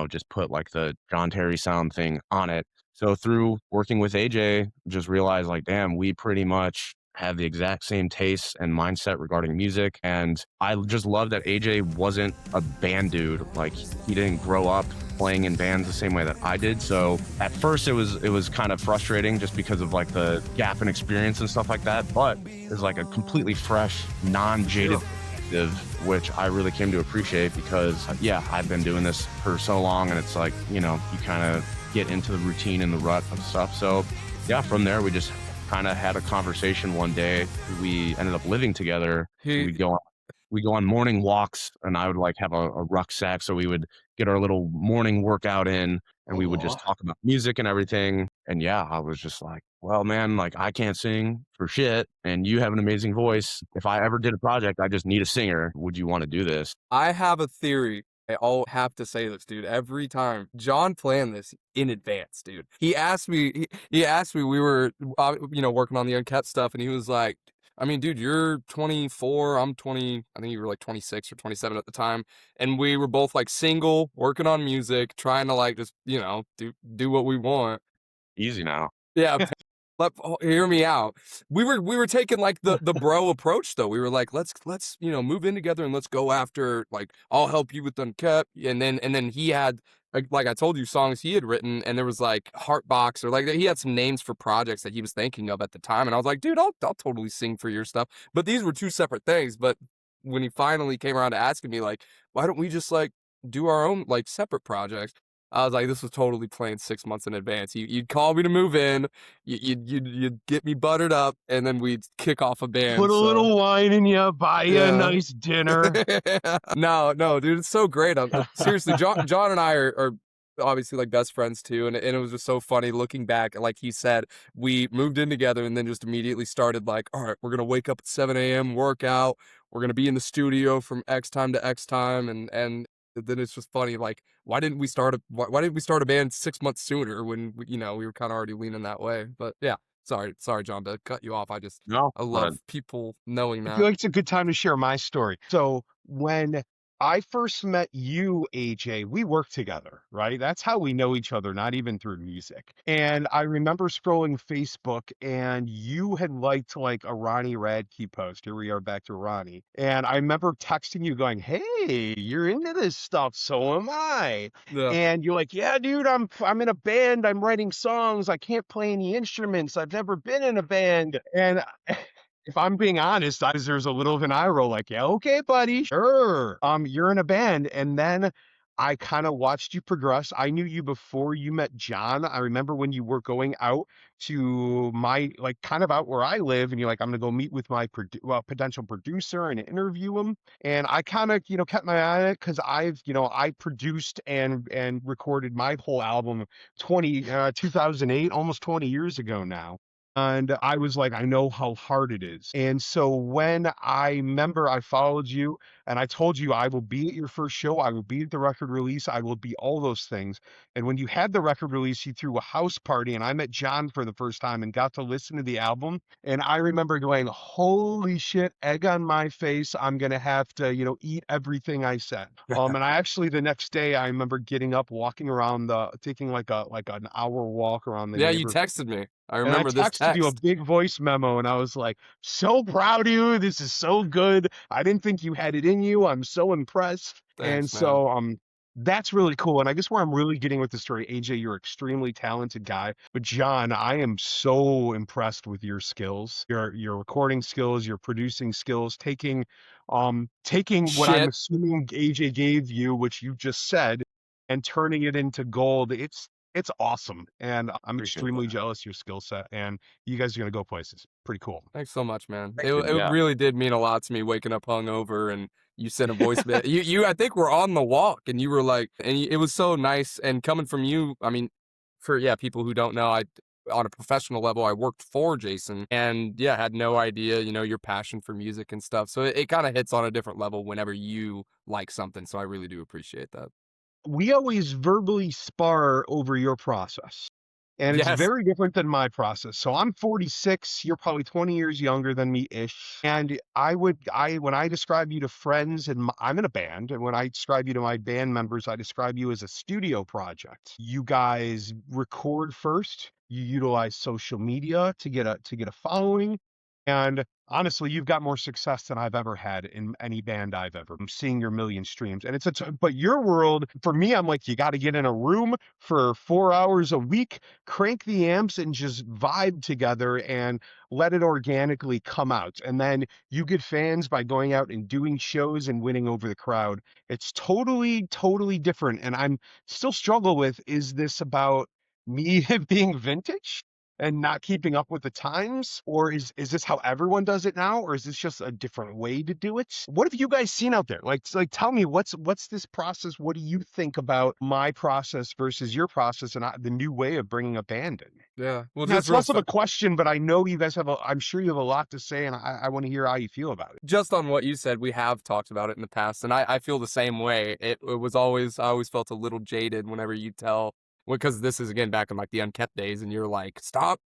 just put like the John Terry sound thing on it. So through working with AJ, just realized like, damn, we pretty much have the exact same tastes and mindset regarding music. And I just love that AJ wasn't a band dude. Like, he didn't grow up playing in bands the same way that I did. So at first it was kind of frustrating just because of like the gap in experience and stuff like that. But it's like a completely fresh, non-jaded perspective, which I really came to appreciate because I've been doing this for so long, and it's like, you kind of get into the routine and the rut of stuff. So yeah, from there we just kind of had a conversation one day. We ended up living together. We go on morning walks, and I would like have a rucksack, so we would get our little morning workout in, and we would just talk about music and everything. And yeah, I was just like, well, man, like I can't sing for shit, and you have an amazing voice. If I ever did a project, I just need a singer. Would you want to do this? I have a theory. I'll have to say this, dude. Every time John planned this in advance, dude. He asked me. He asked me. We were, working on the unkept stuff, and he was like, I mean, dude, you're 24. I'm 20. I think you were like 26 or 27 at the time, and we were both like single, working on music, trying to like just do what we want. Easy now. Yeah. Hear me out. We were taking like the bro approach though. We were like, let's move in together, and let's go after, like, I'll help you with unkept. And then he had, like I told you, songs he had written, and there was like Heartbox, or like he had some names for projects that he was thinking of at the time. And I was like, dude, I'll totally sing for your stuff. But these were two separate things. But when he finally came around to asking me like, why don't we just like do our own like separate projects? I was like, this was totally planned 6 months in advance. You'd call me to move in, you'd get me buttered up, and then we'd kick off a band. Put a little wine in you, buy you a nice dinner. No, dude, it's so great. Seriously, John and I are obviously like best friends too, and it was just so funny looking back. Like he said, we moved in together and then just immediately started like, all right, we're gonna wake up at 7 a.m., work out, we're gonna be in the studio from X time to X time, and then it's just funny like why didn't we start a band 6 months sooner when we were kind of already leaning that way. But yeah, sorry John, to cut you off. No, I but love people knowing I feel that. like it's a good time to share my story. So when I first met you, AJ, we worked together, right? That's how we know each other, not even through music. And I remember scrolling Facebook and you had liked like a Ronnie Radke post. Here we are back to Ronnie. And I remember texting you going, "Hey, you're into this stuff, so am I." Yeah. And you're like, "Yeah, dude, I'm in a band. I'm writing songs. I can't play any instruments. I've never been in a band." And if I'm being honest, there's a little of an eye roll, like, yeah, okay, buddy, sure. You're in a band, and then I kind of watched you progress. I knew you before you met John. I remember when you were going out to my like kind of out where I live, and you're like, I'm gonna go meet with my potential producer and interview him. And I kind of kept my eye on it because I produced and recorded my whole album 2008, almost 20 years ago now. And I was like, I know how hard it is. And so when I remember I followed you and I told you I will be at your first show, I will be at the record release, I will be all those things. And when you had the record release, you threw a house party and I met John for the first time and got to listen to the album. And I remember going, holy shit, egg on my face. I'm going to have to, eat everything I said. And I actually, the next day, I remember getting up, walking around taking like an hour walk around the Yeah, you neighborhood. texted me. I And I remember this texted you a text. big voice memo, and I was like, so proud of you. This is so good. I didn't think you had it in you. I'm so impressed. And Thanks, man. so that's really cool. And I guess where I'm really getting with the story, AJ, you're an extremely talented guy. But John, I am so impressed with your skills, your recording skills, your producing skills, taking what I'm Shit. assuming AJ gave you, which you just said, and turning it into gold. It's awesome, and I'm appreciate extremely that. jealous of your skill set, and you guys are gonna go places. Pretty cool. Thanks so much, man. Thank It you. it Yeah. really did mean a lot to me waking up hungover and you sent a voice you I think we're on the walk and you were like, it was so nice. And coming from you, I mean, for people who don't know, I on a professional level, I worked for Jason and yeah, had no idea, your passion for music and stuff. So it kind of hits on a different level whenever you like something. So I really do appreciate that. We always verbally spar over your process, and it's Yes. very different than my process. So I'm 46, you're probably 20 years younger than me ish. And when I describe you to friends, and I'm in a band, and when I describe you to my band members, I describe you as a studio project. You guys record first, you utilize social media to get a following. And honestly, you've got more success than I've ever had in any band I've ever. I'm seeing your million streams, and but your world for me, I'm like, you got to get in a room for 4 hours a week, crank the amps, and just vibe together and let it organically come out. And then you get fans by going out and doing shows and winning over the crowd. It's totally, totally different. And I'm still struggle with, is this about me being vintage and not keeping up with the times, or is this how everyone does it now, or is this just a different way to do it? What have you guys seen out there? Like tell me, what's this process? What do you think about my process versus your process and the new way of bringing a band in? Yeah. Well, Now, just it's real less of a question, but I know you guys I'm sure you have a lot to say, and I want to hear how you feel about it. just on what you said, we have talked about it in the past, and I feel the same way. It was always, I always felt a little jaded whenever you tell, because this is again back in like the Unkept days, and you're like, stop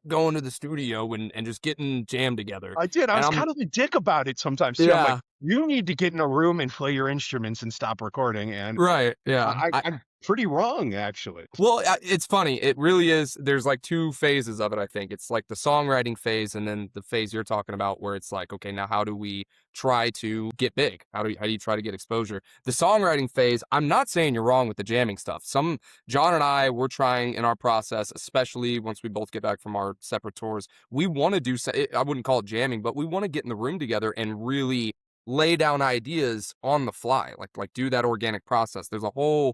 going to the studio and just getting jammed together. I did. I And was I'm kind of a dick about it sometimes too. I'm like, yeah, you need to get in a room and play your instruments and stop recording. And right, yeah. I'm pretty wrong, actually. Well, it's funny. It really is. There's like two phases of it, I think. It's like the songwriting phase and then the phase you're talking about where it's like, okay, now how do we try to get big? How do you try to get exposure? The songwriting phase, I'm not saying you're wrong with the jamming stuff. John and I, we're trying in our process, especially once we both get back from our separate tours, we want to do, I wouldn't call it jamming, but we want to get in the room together and really lay down ideas on the fly, like do that organic process. There's a whole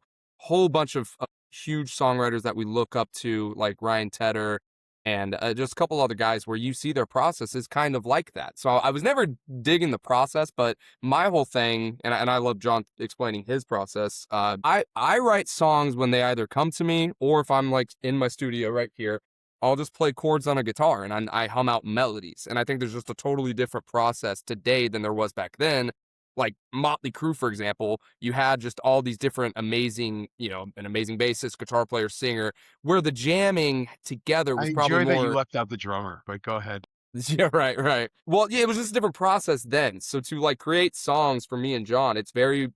bunch of huge songwriters that we look up to, like Ryan Tedder, and just a couple other guys where you see their process is kind of like that. So I was never digging the process, but my whole thing, and I love John explaining his process. I write songs when they either come to me, or if I'm like in my studio right here, I'll just play chords on a guitar and I hum out melodies. And I think there's just a totally different process today than there was back then. Like Motley Crue, for example, you had just all these different amazing, an amazing bassist, guitar player, singer, where the jamming together I was probably enjoy that you more. left out the drummer, but go ahead. Yeah, right. Well, yeah, it was just a different process then. So to like create songs for me and John, it's very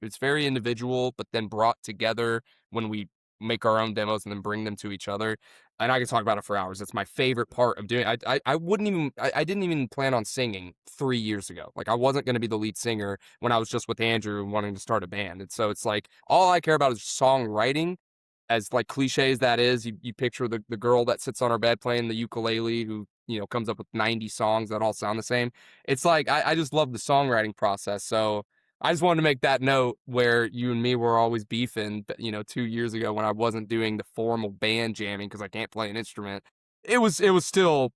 individual, but then brought together when we make our own demos and then bring them to each other. And I can talk about it for hours. It's my favorite part of doing. I wouldn't even I didn't even plan on singing 3 years ago. Like I wasn't going to be the lead singer when I was just with Andrew and wanting to start a band. And so it's like all I care about is songwriting. As like cliche as that is, you picture the girl that sits on her bed playing the ukulele who, comes up with 90 songs that all sound the same. It's like I just love the songwriting process. So I just wanted to make that note where you and me were always beefing, 2 years ago when I wasn't doing the formal band jamming because I can't play an instrument. It was still,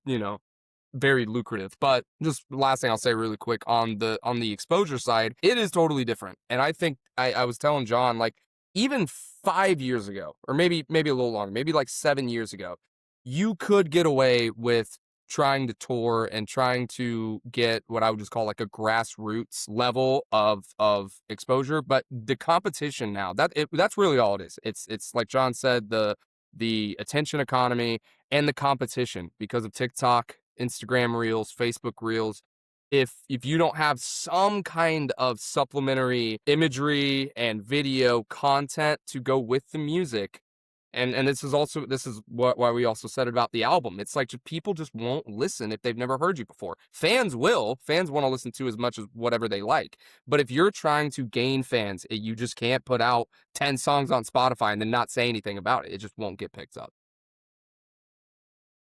very lucrative. But just last thing I'll say really quick on the exposure side, it is totally different. And I think I was telling John, like, even 5 years ago, or maybe a little longer, maybe like 7 years ago, you could get away with trying to tour and trying to get what I would just call like a grassroots level of exposure. But the competition now, that's really all it is. It's like John said, the attention economy and the competition because of TikTok, Instagram Reels, Facebook Reels. If you don't have some kind of supplementary imagery and video content to go with the music, and this is why we also said about the album. It's like people just won't listen if they've never heard you before. Fans want to listen to as much as whatever they like. But if you're trying to gain fans, you just can't put out 10 songs on Spotify and then not say anything about it. It just won't get picked up.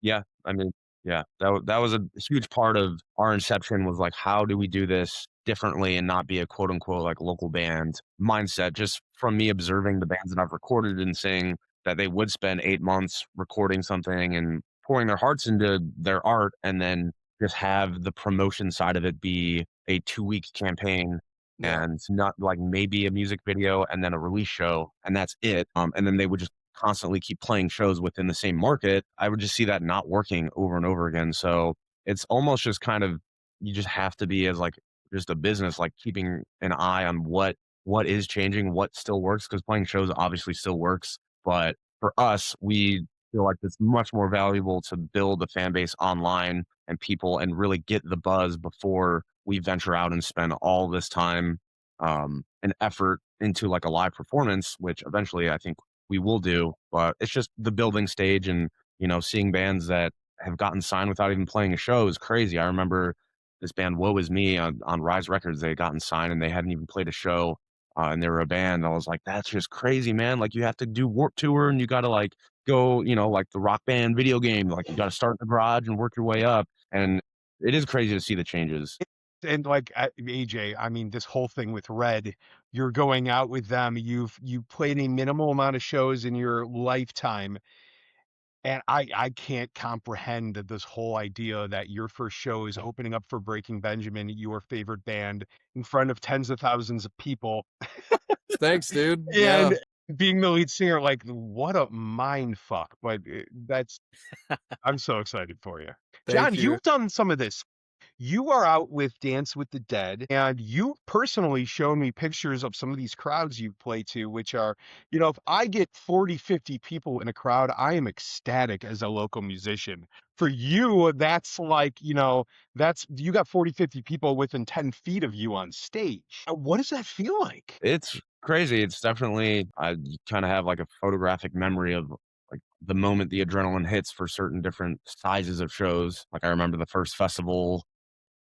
Yeah, I mean, yeah, that was a huge part of our inception was like, how do we do this differently and not be a quote unquote like local band mindset? Just from me observing the bands that I've recorded and saying that they would spend 8 months recording something and pouring their hearts into their art, and then just have the promotion side of it be a 2-week campaign Yeah. and not like maybe a music video and then a release show and that's it. And then they would just constantly keep playing shows within the same market. I would just see that not working over and over again. So it's almost just kind of, you just have to be as like just a business, like keeping an eye on what is changing, what still works, because playing shows obviously still works. But for us, we feel like it's much more valuable to build a fan base online and people and really get the buzz before we venture out and spend all this time and effort into like a live performance, which eventually I think we will do. But it's just the building stage, and seeing bands that have gotten signed without even playing a show is crazy. I remember this band Woe Is Me on Rise Records. They had gotten signed and they hadn't even played a show, and they were a band. I was like, that's just crazy, man. Like, you have to do Warped Tour and you got to like go, like the Rock Band video game. Like, you got to start in the garage and work your way up. And it is crazy to see the changes. And like AJ, I mean, this whole thing with Red, you're going out with them. You played a minimal amount of shows in your lifetime, and I can't comprehend this whole idea that your first show is opening up for Breaking Benjamin, your favorite band, in front of tens of thousands of people. Thanks, dude. Yeah. And being the lead singer, like, what a mind fuck. But I'm so excited for you. John, Thank you. you've done some of this. You are out with Dance with the Dead, and you personally showed me pictures of some of these crowds you play to, which are, if I get 40, 50 people in a crowd, I am ecstatic as a local musician. For you, that's like, you got 40, 50 people within 10 feet of you on stage. What does that feel like? It's crazy. It's definitely, I kind of have like a photographic memory of like the moment the adrenaline hits for certain different sizes of shows. Like, I remember the first festival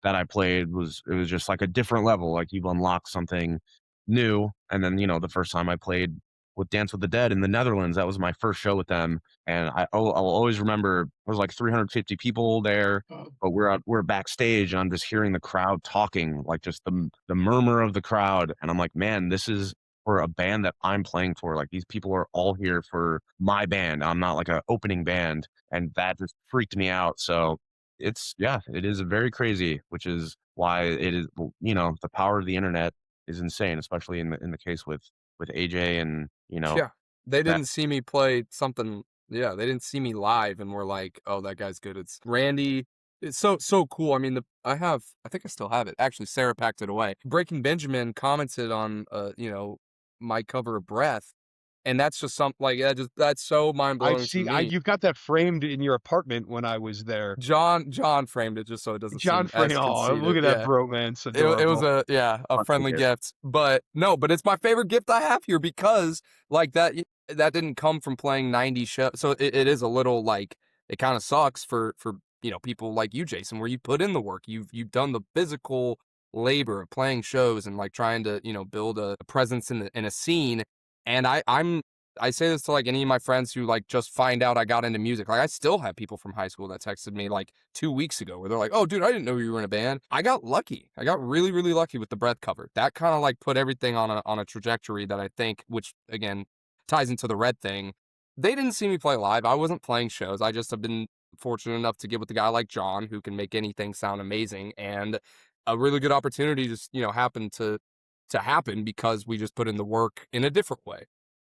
that I played it was just like a different level. Like, you've unlocked something new. And then, the first time I played with Dance with the Dead in the Netherlands, that was my first show with them. And I'll always remember there was like 350 people there, but we're backstage and I'm just hearing the crowd talking, like just the murmur of the crowd. And I'm like, man, this is for a band that I'm playing for. Like, these people are all here for my band. I'm not like a opening band, and that just freaked me out. So it is very crazy, which is why it is, the power of the internet is insane, especially in the case with AJ and, Yeah. They that didn't see me play something. Yeah, they didn't see me live and were like, "Oh, that guy's good." It's Randy. It's so cool. I mean, I think I still have it. Actually, Sarah packed it away. Breaking Benjamin commented on my cover of Breath, and that's just something like that's so mind-blowing to me. You've got that framed in your apartment when I was there. John framed it just so it doesn't John seem as framed. Oh, look conceited. at that Yeah. bromance. It was Adorable. a friendly gift, but no, but it's my favorite gift I have here because like that didn't come from playing 90 shows. So it is a little like, it kind of sucks for people like you, Jason, where you put in the work. You've done the physical labor of playing shows and like trying to, build a presence in a scene. And I say this to like any of my friends who like just find out I got into music. Like, I still have people from high school that texted me like 2 weeks ago where they're like, "Oh, dude, I didn't know you were in a band." I got lucky. I got really, really lucky with the Breath cover. That kind of like put everything on a trajectory that I think, which again ties into the Red thing. They didn't see me play live. I wasn't playing shows. I just have been fortunate enough to get with a guy like John who can make anything sound amazing, and a really good opportunity just happened to happen because we just put in the work in a different way.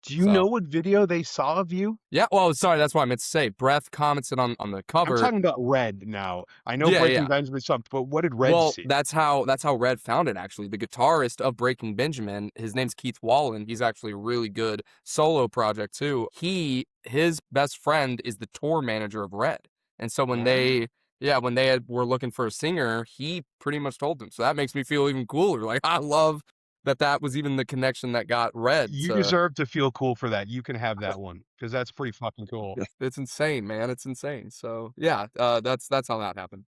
Do you know So what video they saw of you? yeah, well, sorry, that's what I meant to say. Breath commented on the I'm cover. talking about Red now. I know Yeah, Breaking yeah. Benjamin something, but what did Red Well, see? that's how Red found it, actually. The guitarist of Breaking Benjamin, his name's Keith Wallen. He's actually a really good solo project too. His best friend is the tour manager of Red. And so when they were looking for a singer, he pretty much told them. So that makes me feel even cooler. Like, I love that was even the connection that got Red You to. deserve to feel cool for that. You can have that one because that's pretty fucking cool. It's insane, man. It's insane. So yeah, that's how that happened.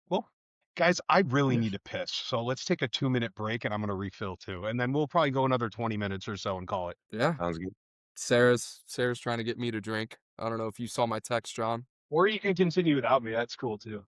Well, guys, I really need to piss. So let's take a 2-minute break and I'm going to refill too. And then we'll probably go another 20 minutes or so and call it. Yeah. sounds good. Sarah's trying to get me to drink. I don't know if you saw my text, John. Or you can continue without me. That's cool too.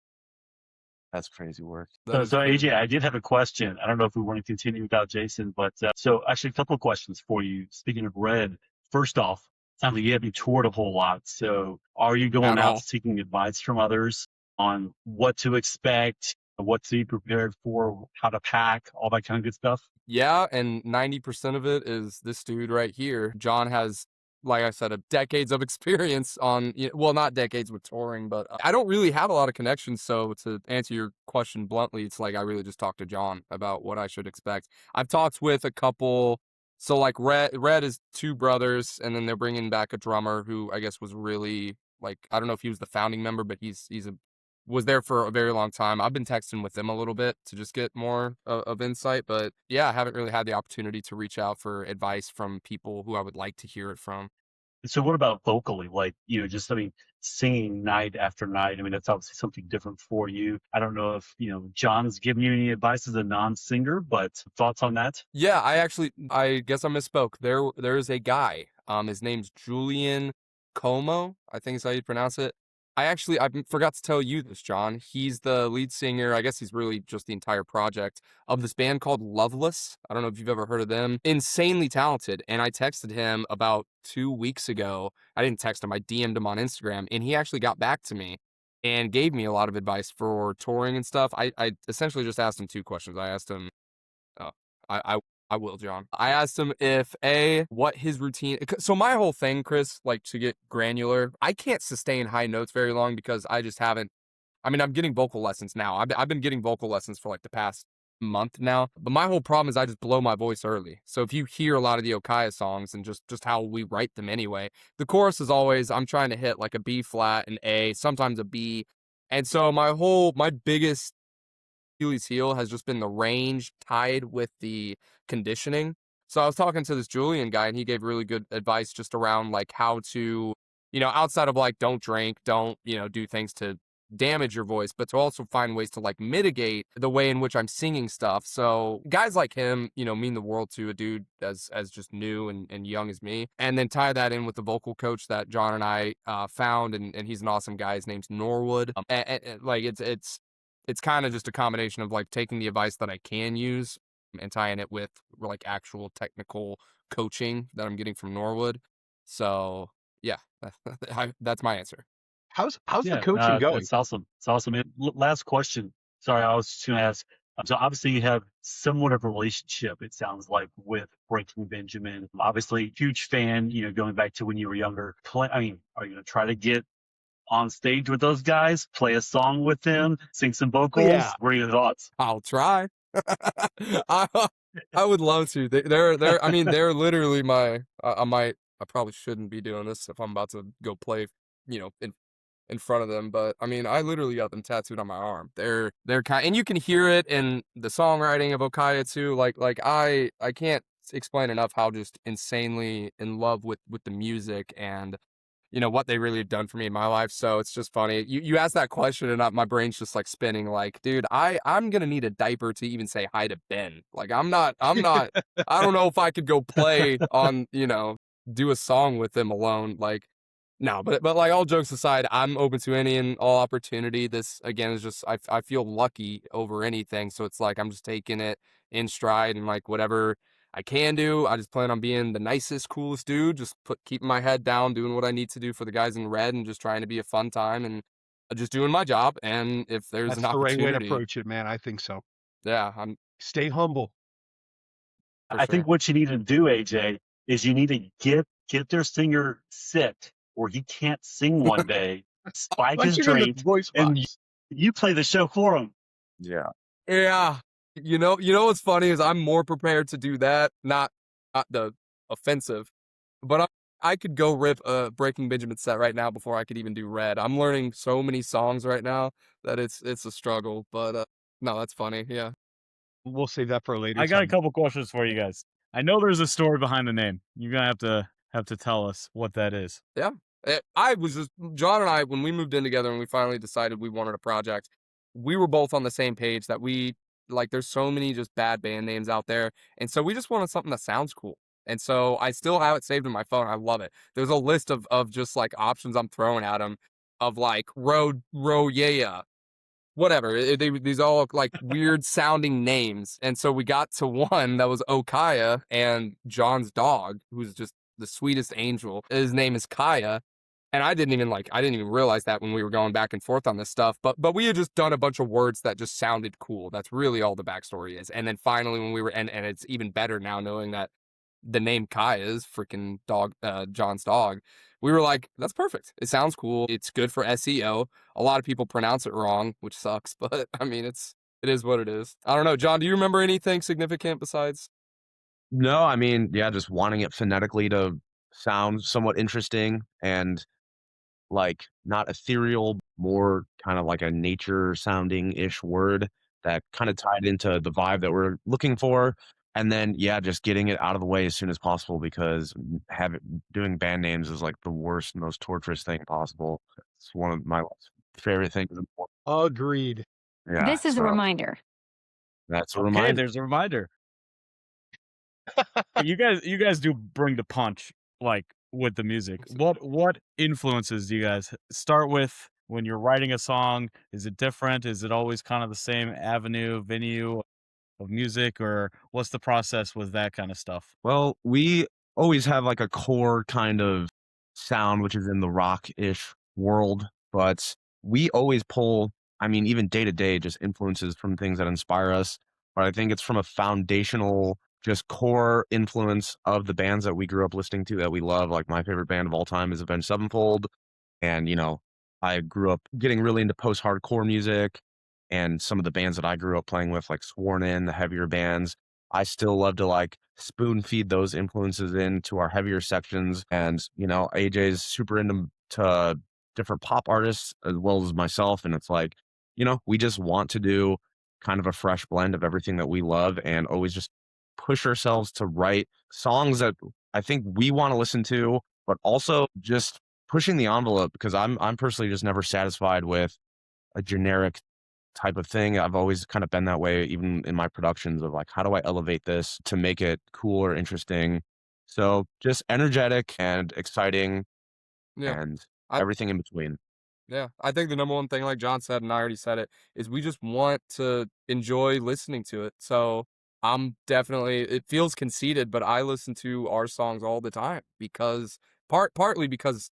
That's crazy work. That is So crazy. AJ, I did have a question. I don't know if we want to continue without Jason, but so actually a couple of questions for you. Speaking of Red, first off, sounds like you haven't toured a whole lot. So are you going At out all. seeking advice from others on what to expect, what to be prepared for, how to pack, all that kind of good stuff? Yeah, and 90% of it is this dude right here. John has, like I said, decades of experience on, well, not decades with touring, but I don't really have a lot of connections. So to answer your question bluntly, it's like I really just talked to John about what I should expect. I've talked with a couple. So like Red is two brothers, and then they're bringing back a drummer who I guess was really like, I don't know if he was the founding member, but was there for a very long time. I've been texting with them a little bit to just get more of insight, but yeah, I haven't really had the opportunity to reach out for advice from people who I would like to hear it from. So what about vocally? Like, just, I mean, singing night after night. I mean, that's obviously something different for you. I don't know if, John's giving you any advice as a non-singer, but thoughts on that? Yeah, I guess I misspoke. There is a guy. His name's Julian Como, I think is how you pronounce it. I forgot to tell you this, John. He's the lead singer. I guess he's really just the entire project of this band called Loveless. I don't know if you've ever heard of them. Insanely talented. And I texted him about 2 weeks ago. I didn't text him. I DM'd him on Instagram, and he actually got back to me and gave me a lot of advice for touring and stuff. I essentially just asked him 2 questions. I asked him, oh, I will, John. I asked him what his routine. So my whole thing, Chris, like to get granular, I can't sustain high notes very long because I just haven't. I mean, I'm getting vocal lessons now. I've been getting vocal lessons for like the past month now. But my whole problem is I just blow my voice early. So if you hear a lot of the OHKAYA songs and just how we write them anyway, the chorus is always I'm trying to hit like a B flat, an A, sometimes a B. And so my biggest Achilles heel has just been the range tied with the conditioning. So I was talking to this Julian guy, and he gave really good advice just around like how to, outside of like don't drink, don't, do things to damage your voice, but to also find ways to like mitigate the way in which I'm singing stuff. So guys like him, mean the world to a dude as just new and young as me. And then tie that in with the vocal coach that John and I found, and he's an awesome guy. His name's Norwood. And like it's kind of just a combination of like taking the advice that I can use and tying it with like actual technical coaching that I'm getting from Norwood. So yeah, that's my answer. How's the Yeah, coaching going? it's awesome. It's awesome. And last question. Sorry, I was just going to ask. So obviously you have somewhat of a relationship, it sounds like, with Breaking Benjamin. Obviously, huge fan. Going back to when you were younger. Are you going to try to get on stage with those guys, play a song with them, sing some vocals? Yeah. What are your thoughts? I'll try. I I would love to. They're I mean they're literally my I probably shouldn't be doing this if I'm about to go play, in front of them, but I mean I literally got them tattooed on my arm. They're kind, and you can hear it in the songwriting of OHKAYA too. Like I can't explain enough how just insanely in love with the music and what they really have done for me in my life. So it's just funny. You asked that question and my brain's just like spinning like, dude, I'm going to need a diaper to even say hi to Ben. Like I'm not, I don't know if I could go play on, do a song with them alone. Like, no, but like all jokes aside, I'm open to any and all opportunity. This again is just, I feel lucky over anything. So it's like, I'm just taking it in stride and like whatever I can do. I just plan on being the nicest, coolest dude. Just keeping my head down, doing what I need to do for the guys in red, and just trying to be a fun time and just doing my job. And if there's That's an the right way to opportunity, approach it, man. I think so. yeah, I'm Stay humble. for I sure. think what you need to do, AJ, is you need to get their singer sick, or he can't sing one day, spike his Punch it in the drink, voice and box. you play the show for him. Yeah. Yeah, what's funny is I'm more prepared to do that, not the offensive, but I could go rip a Breaking Benjamin set right now before I could even do Red. I'm learning so many songs right now that it's a struggle. But no, that's funny. Yeah. We'll save that for a later I got a time. couple questions for you guys. I know there's a story behind the name. You're gonna have to tell us what that is. Yeah. I was just, John and I, when we moved in together and we finally decided we wanted a project, we were both on the same page that there's so many just bad band names out there. And so we just wanted something that sounds cool. And so I still have it saved in my phone. I love it. There's a list of just like options I'm throwing at him of like yeah, whatever. These all look like weird sounding names. And so we got to one that was OHKAYA, and John's dog, who's just the sweetest angel, his name is Kaya. And I didn't even realize that when we were going back and forth on this stuff. But we had just done a bunch of words that just sounded cool. That's really all the backstory is. And then finally when we were, and it's even better now knowing that the name Kaya is freaking dog, John's dog. We were like, that's perfect. It sounds cool. It's good for SEO. A lot of people pronounce it wrong, which sucks, but I mean, it is what it is. I don't know. John, do you remember anything significant besides? No, I mean, yeah, just wanting it phonetically to sound somewhat interesting and like not ethereal, more kind of like a nature sounding ish word that kind of tied into the vibe that we're looking for. And then, yeah, just getting it out of the way as soon as possible because doing band names is like the worst, most torturous thing possible. It's one of my favorite things. Agreed. Yeah, This is a so reminder. that's a Okay, reminder. there's a reminder. You guys do bring the punch, like with the music. What influences do you guys start with when you're writing a song? Is it different? Is it always kind of the same venue of music, or what's the process with that kind of stuff? Well, we always have like a core kind of sound, which is in the rock-ish world, but we always pull, I mean, even day to day, just influences from things that inspire us. But I think it's from a foundational, just core influence of the bands that we grew up listening to that we love. Like my favorite band of all time is Avenged Sevenfold. And, I grew up getting really into post-hardcore music and some of the bands that I grew up playing with, like Sworn In, the heavier bands. I still love to like spoon feed those influences into our heavier sections. And, AJ's super into different pop artists as well as myself. And it's like, we just want to do kind of a fresh blend of everything that we love and always just push ourselves to write songs that I think we want to listen to, but also just pushing the envelope because I'm personally just never satisfied with a generic type of thing. I've always kind of been that way, even in my productions of like, how do I elevate this to make it cool or interesting? So just energetic and exciting Yeah. and I, everything in between. Yeah, I think the number one thing, like John said, and I already said it, is we just want to enjoy listening to it. So I'm definitely, it feels conceited, but I listen to our songs all the time because partly because,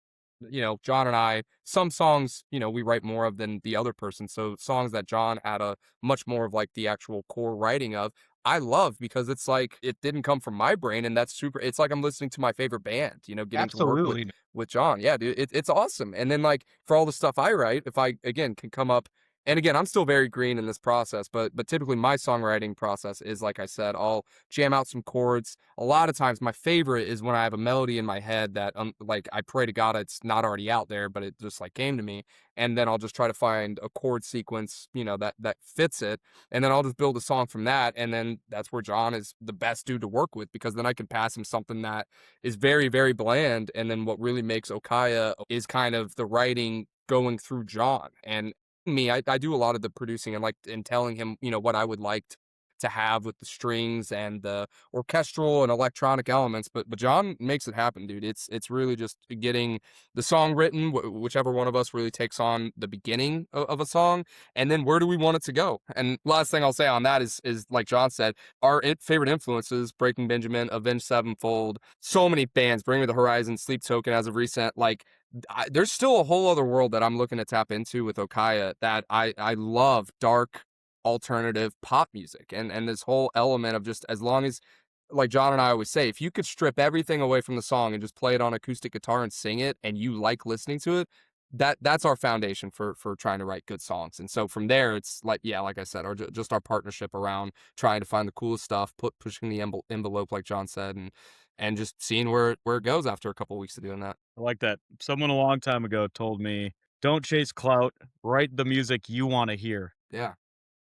John and I, some songs, we write more of than the other person. So songs that John had a much more of like the actual core writing of, I love because it's like it didn't come from my brain, and that's super. It's like I'm listening to my favorite band, getting to work with Absolutely. with John. Yeah, dude, it's awesome. And then like for all the stuff I write, if I again can come up, and again, I'm still very green in this process, but typically my songwriting process is like I said, I'll jam out some chords. A lot of times, my favorite is when I have a melody in my head that like I pray to God it's not already out there, but it just like came to me, and then I'll just try to find a chord sequence, that fits it, and then I'll just build a song from that, and then that's where John is the best dude to work with because then I can pass him something that is very very bland, and then what really makes OHKAYA is kind of the writing going through John and me. I do a lot of the producing and like and telling him, what I would like to have with the strings and the orchestral and electronic elements, but John makes it happen, dude. It's really just getting the song written, whichever one of us really takes on the beginning of a song, and then where do we want it to go. And last thing I'll say on that is like John said, our favorite influences: Breaking Benjamin, Avenged Sevenfold, so many bands, Bring Me the Horizon, Sleep Token as of recent, like there's still a whole other world that I'm looking to tap into with OHKAYA that I love. Dark alternative pop music and this whole element of just, as long as, like John and I always say, if you could strip everything away from the song and just play it on acoustic guitar and sing it and you like listening to it, that's our foundation for trying to write good songs. And so from there, it's like, yeah, like I said, just our partnership around trying to find the coolest stuff, pushing the envelope like John said, and just seeing where it goes after a couple of weeks of doing that. I like that. Someone a long time ago told me, "Don't chase clout. Write the music you want to hear." Yeah,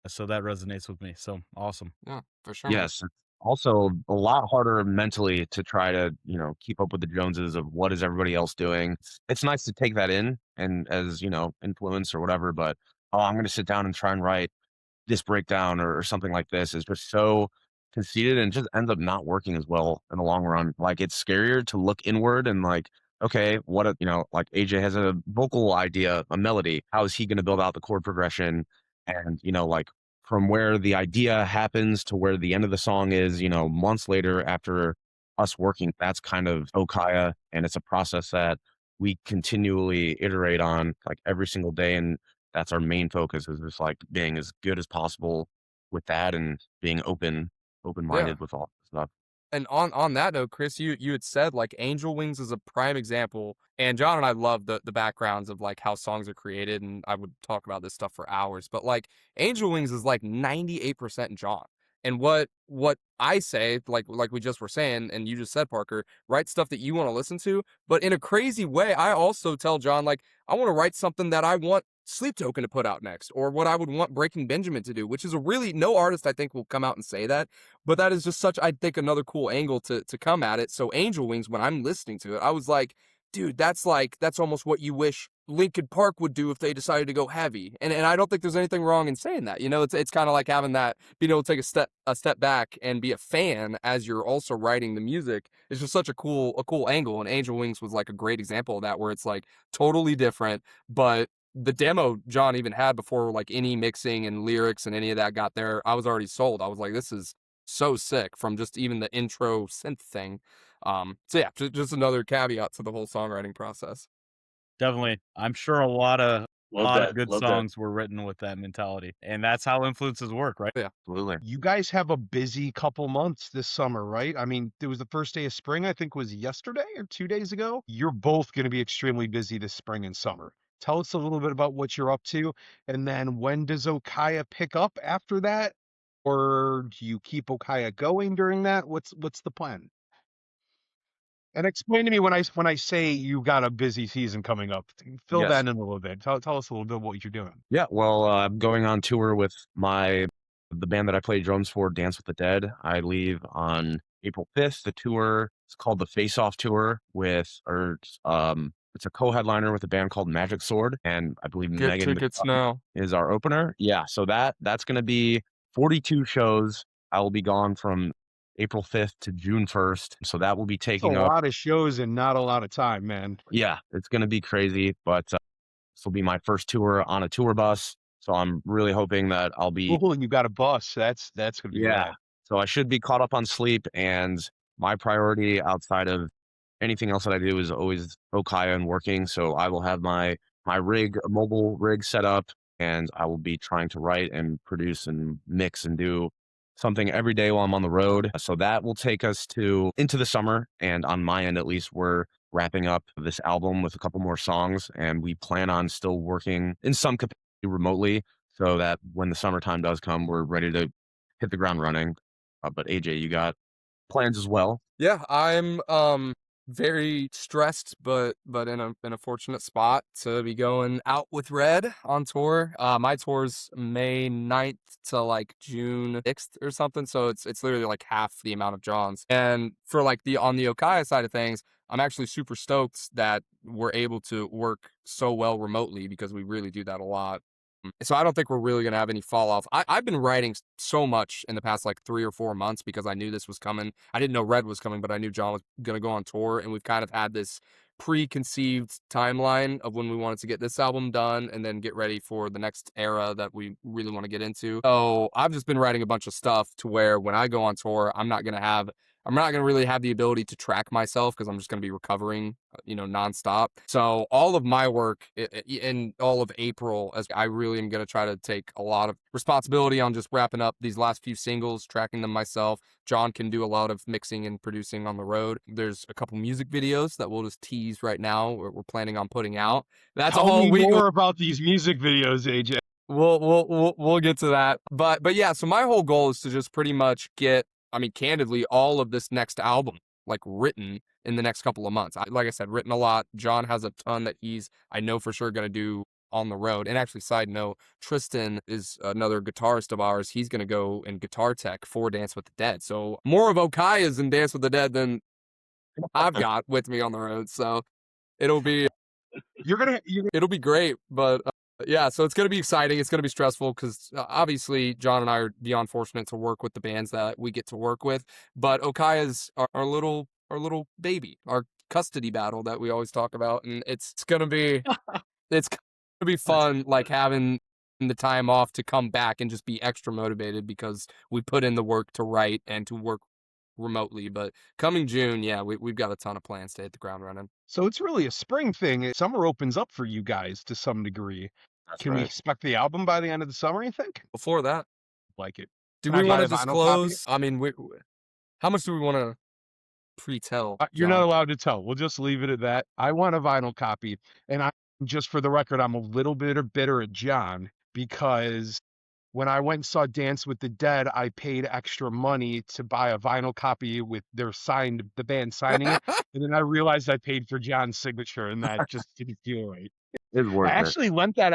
So that resonates with me. So awesome. yeah, for sure, man. Yes, it's also a lot harder mentally to try to, keep up with the Joneses of what is everybody else doing. It's nice to take that in and as, influence or whatever, but, "Oh, I'm gonna sit down and try and write this breakdown," or something like this is just so conceited and just ends up not working as well in the long run. Like, it's scarier to look inward and like, okay, like AJ has a vocal idea, a melody. How is he going to build out the chord progression? And, like from where the idea happens to where the end of the song is, months later after us working, that's kind of OHKAYA. And it's a process that we continually iterate on like every single day. And that's our main focus, is just like being as good as possible with that and being Yeah. open-minded with all this stuff. And on that note, Chris, you had said like Angel Wings is a prime example, and John and I love the backgrounds of like how songs are created, and I would talk about this stuff for hours. But like Angel Wings is like 98% John. And what I say, like we just were saying, and you just said, Parker, write stuff that you want to listen to. But in a crazy way, I also tell John, like, I want to write something that I want Sleep Token to put out next, or what I would want Breaking Benjamin to do, which is a really, no artist I think will come out and say that, but that is just such, I think, another cool angle to come at it. So Angel Wings, when I'm listening to it, I was like, dude, that's almost what you wish Linkin Park would do if they decided to go heavy. And I don't think there's anything wrong in saying that. It's kind of like having that, being able to take a step back and be a fan as you're also writing the music. It's just such a cool angle. And Angel Wings was like a great example of that, where it's like totally different, but the demo John even had before like any mixing and lyrics and any of that got there, I was already sold. I was like, this is so sick, from just even the intro synth thing. So yeah, just another caveat to the whole songwriting process. Definitely. I'm sure a lot of Love that. good Love that. songs were written with that mentality. And that's how influences work, right? Yeah. Absolutely. You guys have a busy couple months this summer, right? I mean, it was the first day of spring, I think was yesterday or 2 days ago. You're both going to be extremely busy this spring and summer. Tell us a little bit about what you're up to. And then when does OHKAYA pick up after that? Or do you keep OHKAYA going during that? What's the plan? And explain to me when I say you got a busy season coming up. Fill Yes. that in a little bit. Tell us a little bit what you're doing. Yeah, well, I'm going on tour with the band that I play drums for, Dance with the Dead. I leave on April 5th. The tour is called the Face Off Tour it's a co-headliner with a band called Magic Sword, and I believe Get Megan tickets now. is our opener. Yeah, so that's going to be 42 shows. I will be gone from April 5th to June 1st. So that will be It's a taking up. lot of shows and not a lot of time, man. Yeah, it's going to be crazy, but this will be my first tour on a tour bus. So I'm really hoping that I'll be. Cool, and you got a bus. That's gonna be Yeah. rad. So I should be caught up on sleep, and my priority outside of anything else that I do is always OHKAYA and working. So I will have my rig, a mobile rig set up, and I will be trying to write and produce and mix and do something every day while I'm on the road. So that will take us to into the summer. And on my end, at least, we're wrapping up this album with a couple more songs, and we plan on still working in some capacity remotely so that when the summertime does come, we're ready to hit the ground running. But AJ, you got plans as well? Yeah, I'm very stressed, but in a fortunate spot to be going out with Red on tour. My tour's May 9th to like June 6th or something, so it's literally like half the amount of John's. And for like the on the OHKAYA side of things, I'm actually super stoked that we're able to work so well remotely because we really do that a lot. So I don't think we're really going to have any fall off. I've been writing so much in the past like 3 or 4 months because I knew this was coming. I didn't know Red was coming, but I knew John was going to go on tour. And we've kind of had this preconceived timeline of when we wanted to get this album done and then get ready for the next era that we really want to get into. So I've just been writing a bunch of stuff to where when I go on tour, I'm not going to really have the ability to track myself because I'm just going to be recovering, nonstop. So all of my work in all of April, as I really am going to try to take a lot of responsibility on just wrapping up these last few singles, tracking them myself. John can do a lot of mixing and producing on the road. There's a couple music videos that we'll just tease right now. We're planning on putting out. That's Tell a whole me week. more about these music videos, AJ. We'll get to that. But yeah, so my whole goal is to just pretty much get, candidly, all of this next album like written in the next couple of months. Like I said, written a lot. John has a ton that I know for sure going to do on the road. And actually, side note, Tristan is another guitarist of ours. He's going to go in guitar tech for Dance with the Dead. So more of OHKAYA's in Dance with the Dead than I've got with me on the road. So it'll be it'll be great. But yeah, so it's going to be exciting. It's going to be stressful because obviously John and I are beyond fortunate to work with the bands that we get to work with. But OHKAYA's our little baby, our custody battle that we always talk about, and it's going to be fun, like having the time off to come back and just be extra motivated because we put in the work to write and to work remotely. But coming June, yeah, we've got a ton of plans to hit the ground running. So it's really a spring thing. Summer opens up for you guys to some degree. That's Can we right. expect the album by the end of the summer, you think? Before that, Like it. do Can we I buy want to a vinyl copy? disclose? How much do we want to pre-tell? You're John? not allowed to tell. We'll just leave it at that. I want a vinyl copy. And just for the record, I'm a little bit bitter at John because when I went and saw Dance with the Dead, I paid extra money to buy a vinyl copy with the band signing it. And then I realized I paid for John's signature, and that just didn't feel right. It's I worth it. actually lent that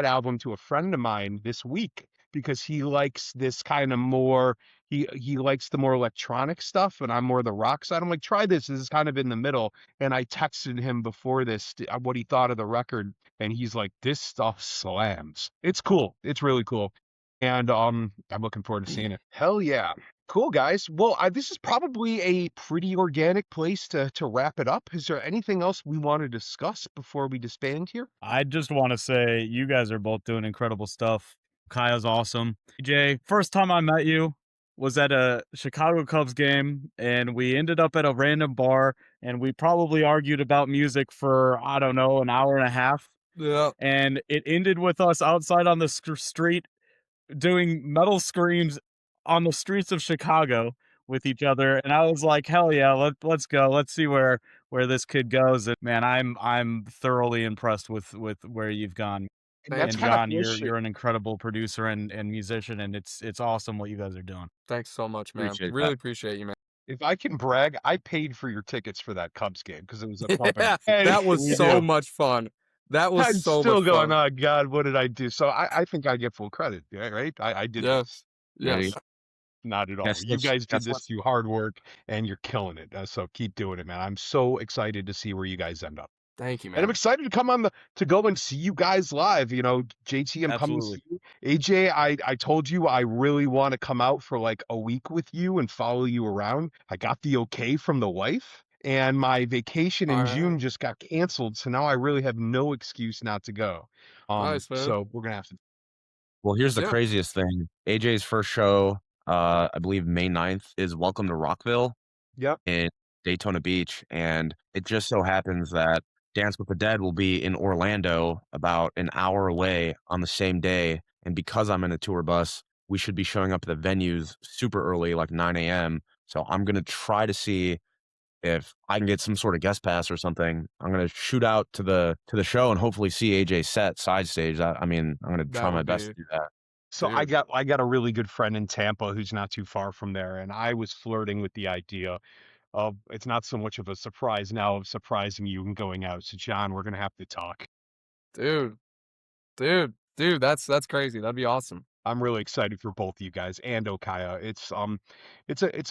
album to a friend of mine this week because he likes this kind of more he likes the more electronic stuff, and I'm more the rock side. I'm like, try this. This is kind of in the middle. And I texted him before this what he thought of the record, and he's like, this stuff slams. It's cool. It's really cool. And I'm looking forward to seeing it. Hell yeah. Cool, guys. Well, this is probably a pretty organic place to wrap it up. Is there anything else we want to discuss before we disband here? I just want to say you guys are both doing incredible stuff. Kaya's awesome. Jay, first time I met you was at a Chicago Cubs game, and we ended up at a random bar, and we probably argued about music for, I don't know, an hour and a half. Yeah. And it ended with us outside on the street doing metal screams on the streets of Chicago with each other. And I was like, hell yeah, let's go. Let's see where this kid goes. And man, I'm thoroughly impressed with where you've gone. And that's And kind of John, bullshit. you're an incredible producer and musician, and it's awesome what you guys are doing. Thanks so much, man. Appreciate Really that. appreciate you, man. If I can brag, I paid for your tickets for that Cubs game because it was a pumping. Yeah, Hey, that was we so do. much fun. That was I'm so still much going, fun. oh God, what did I do? So I think I get full credit, right? I did this. Yes. Yeah, Yes. Not at all. Yes, You guys did that's this through hard work, and you're killing it. So keep doing it, man. I'm so excited to see where you guys end up. Thank you, And I'm man. excited to come to go and see you guys live. JT, I'm coming to see Absolutely. you. AJ, I told you I really want to come out for like a week with you and follow you around. I got the okay from the wife, and my vacation in All right. June just got canceled. So now I really have no excuse not to go. Nice, man. So we're gonna have to. Well, here's the Yeah. craziest thing. AJ's first show I believe May 9th is Welcome to Rockville Yep. in Daytona Beach, and it just so happens that Dance with the Dead will be in Orlando about an hour away on the same day, and because I'm in a tour bus, we should be showing up at the venues super early, like 9 AM, so I'm gonna try to see if I can get some sort of guest pass or something. I'm gonna shoot out to the show and hopefully see AJ's set side stage. I mean, I'm gonna try That my would best be to do that. So dude. I got a really good friend in Tampa who's not too far from there, and I was flirting with the idea of it's not so much of a surprise now of surprising you and going out. So John, we're gonna have to talk. Dude, that's crazy. That'd be awesome. I'm really excited for both of you guys and OHKAYA. It's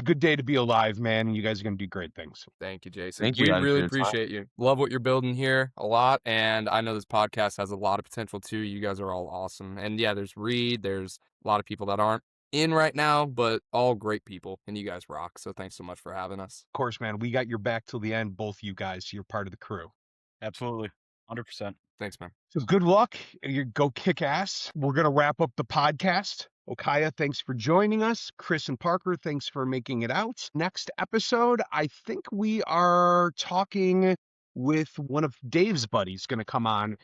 a good day to be alive, man, and you guys are gonna do great things. Thank you, Jason. Thank you We guys for really your time. appreciate you. Love what you're building here a lot, and I know this podcast has a lot of potential too. You guys are all awesome. And yeah, there's Reed, there's a lot of people that aren't in right now, but all great people, and you guys rock. So thanks so much for having us. Of course, man, we got your back till the end, both you guys. You're part of the crew. Absolutely, 100%. Thanks, man. So good luck. You go kick ass. We're going to wrap up the podcast. OHKAYA, thanks for joining us. Chris and Parker, thanks for making it out. Next episode, I think we are talking with one of Dave's buddies going to come on.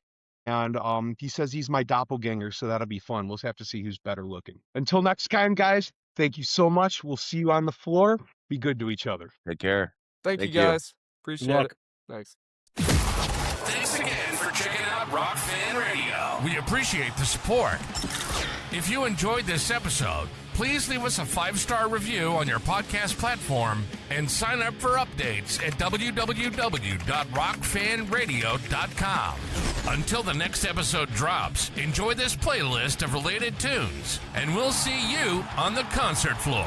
And he says he's my doppelganger, so that'll be fun. We'll have to see who's better looking. Until next time, guys, thank you so much. We'll see you on the floor. Be good to each other. Take care. Thank you Thank you. guys. Appreciate luck. it. Thanks. Thanks again for checking out Rock Fan Radio. We appreciate the support. If you enjoyed this episode, please leave us a 5-star review on your podcast platform and sign up for updates at www.rockfanradio.com. Until the next episode drops, enjoy this playlist of related tunes, and we'll see you on the concert floor.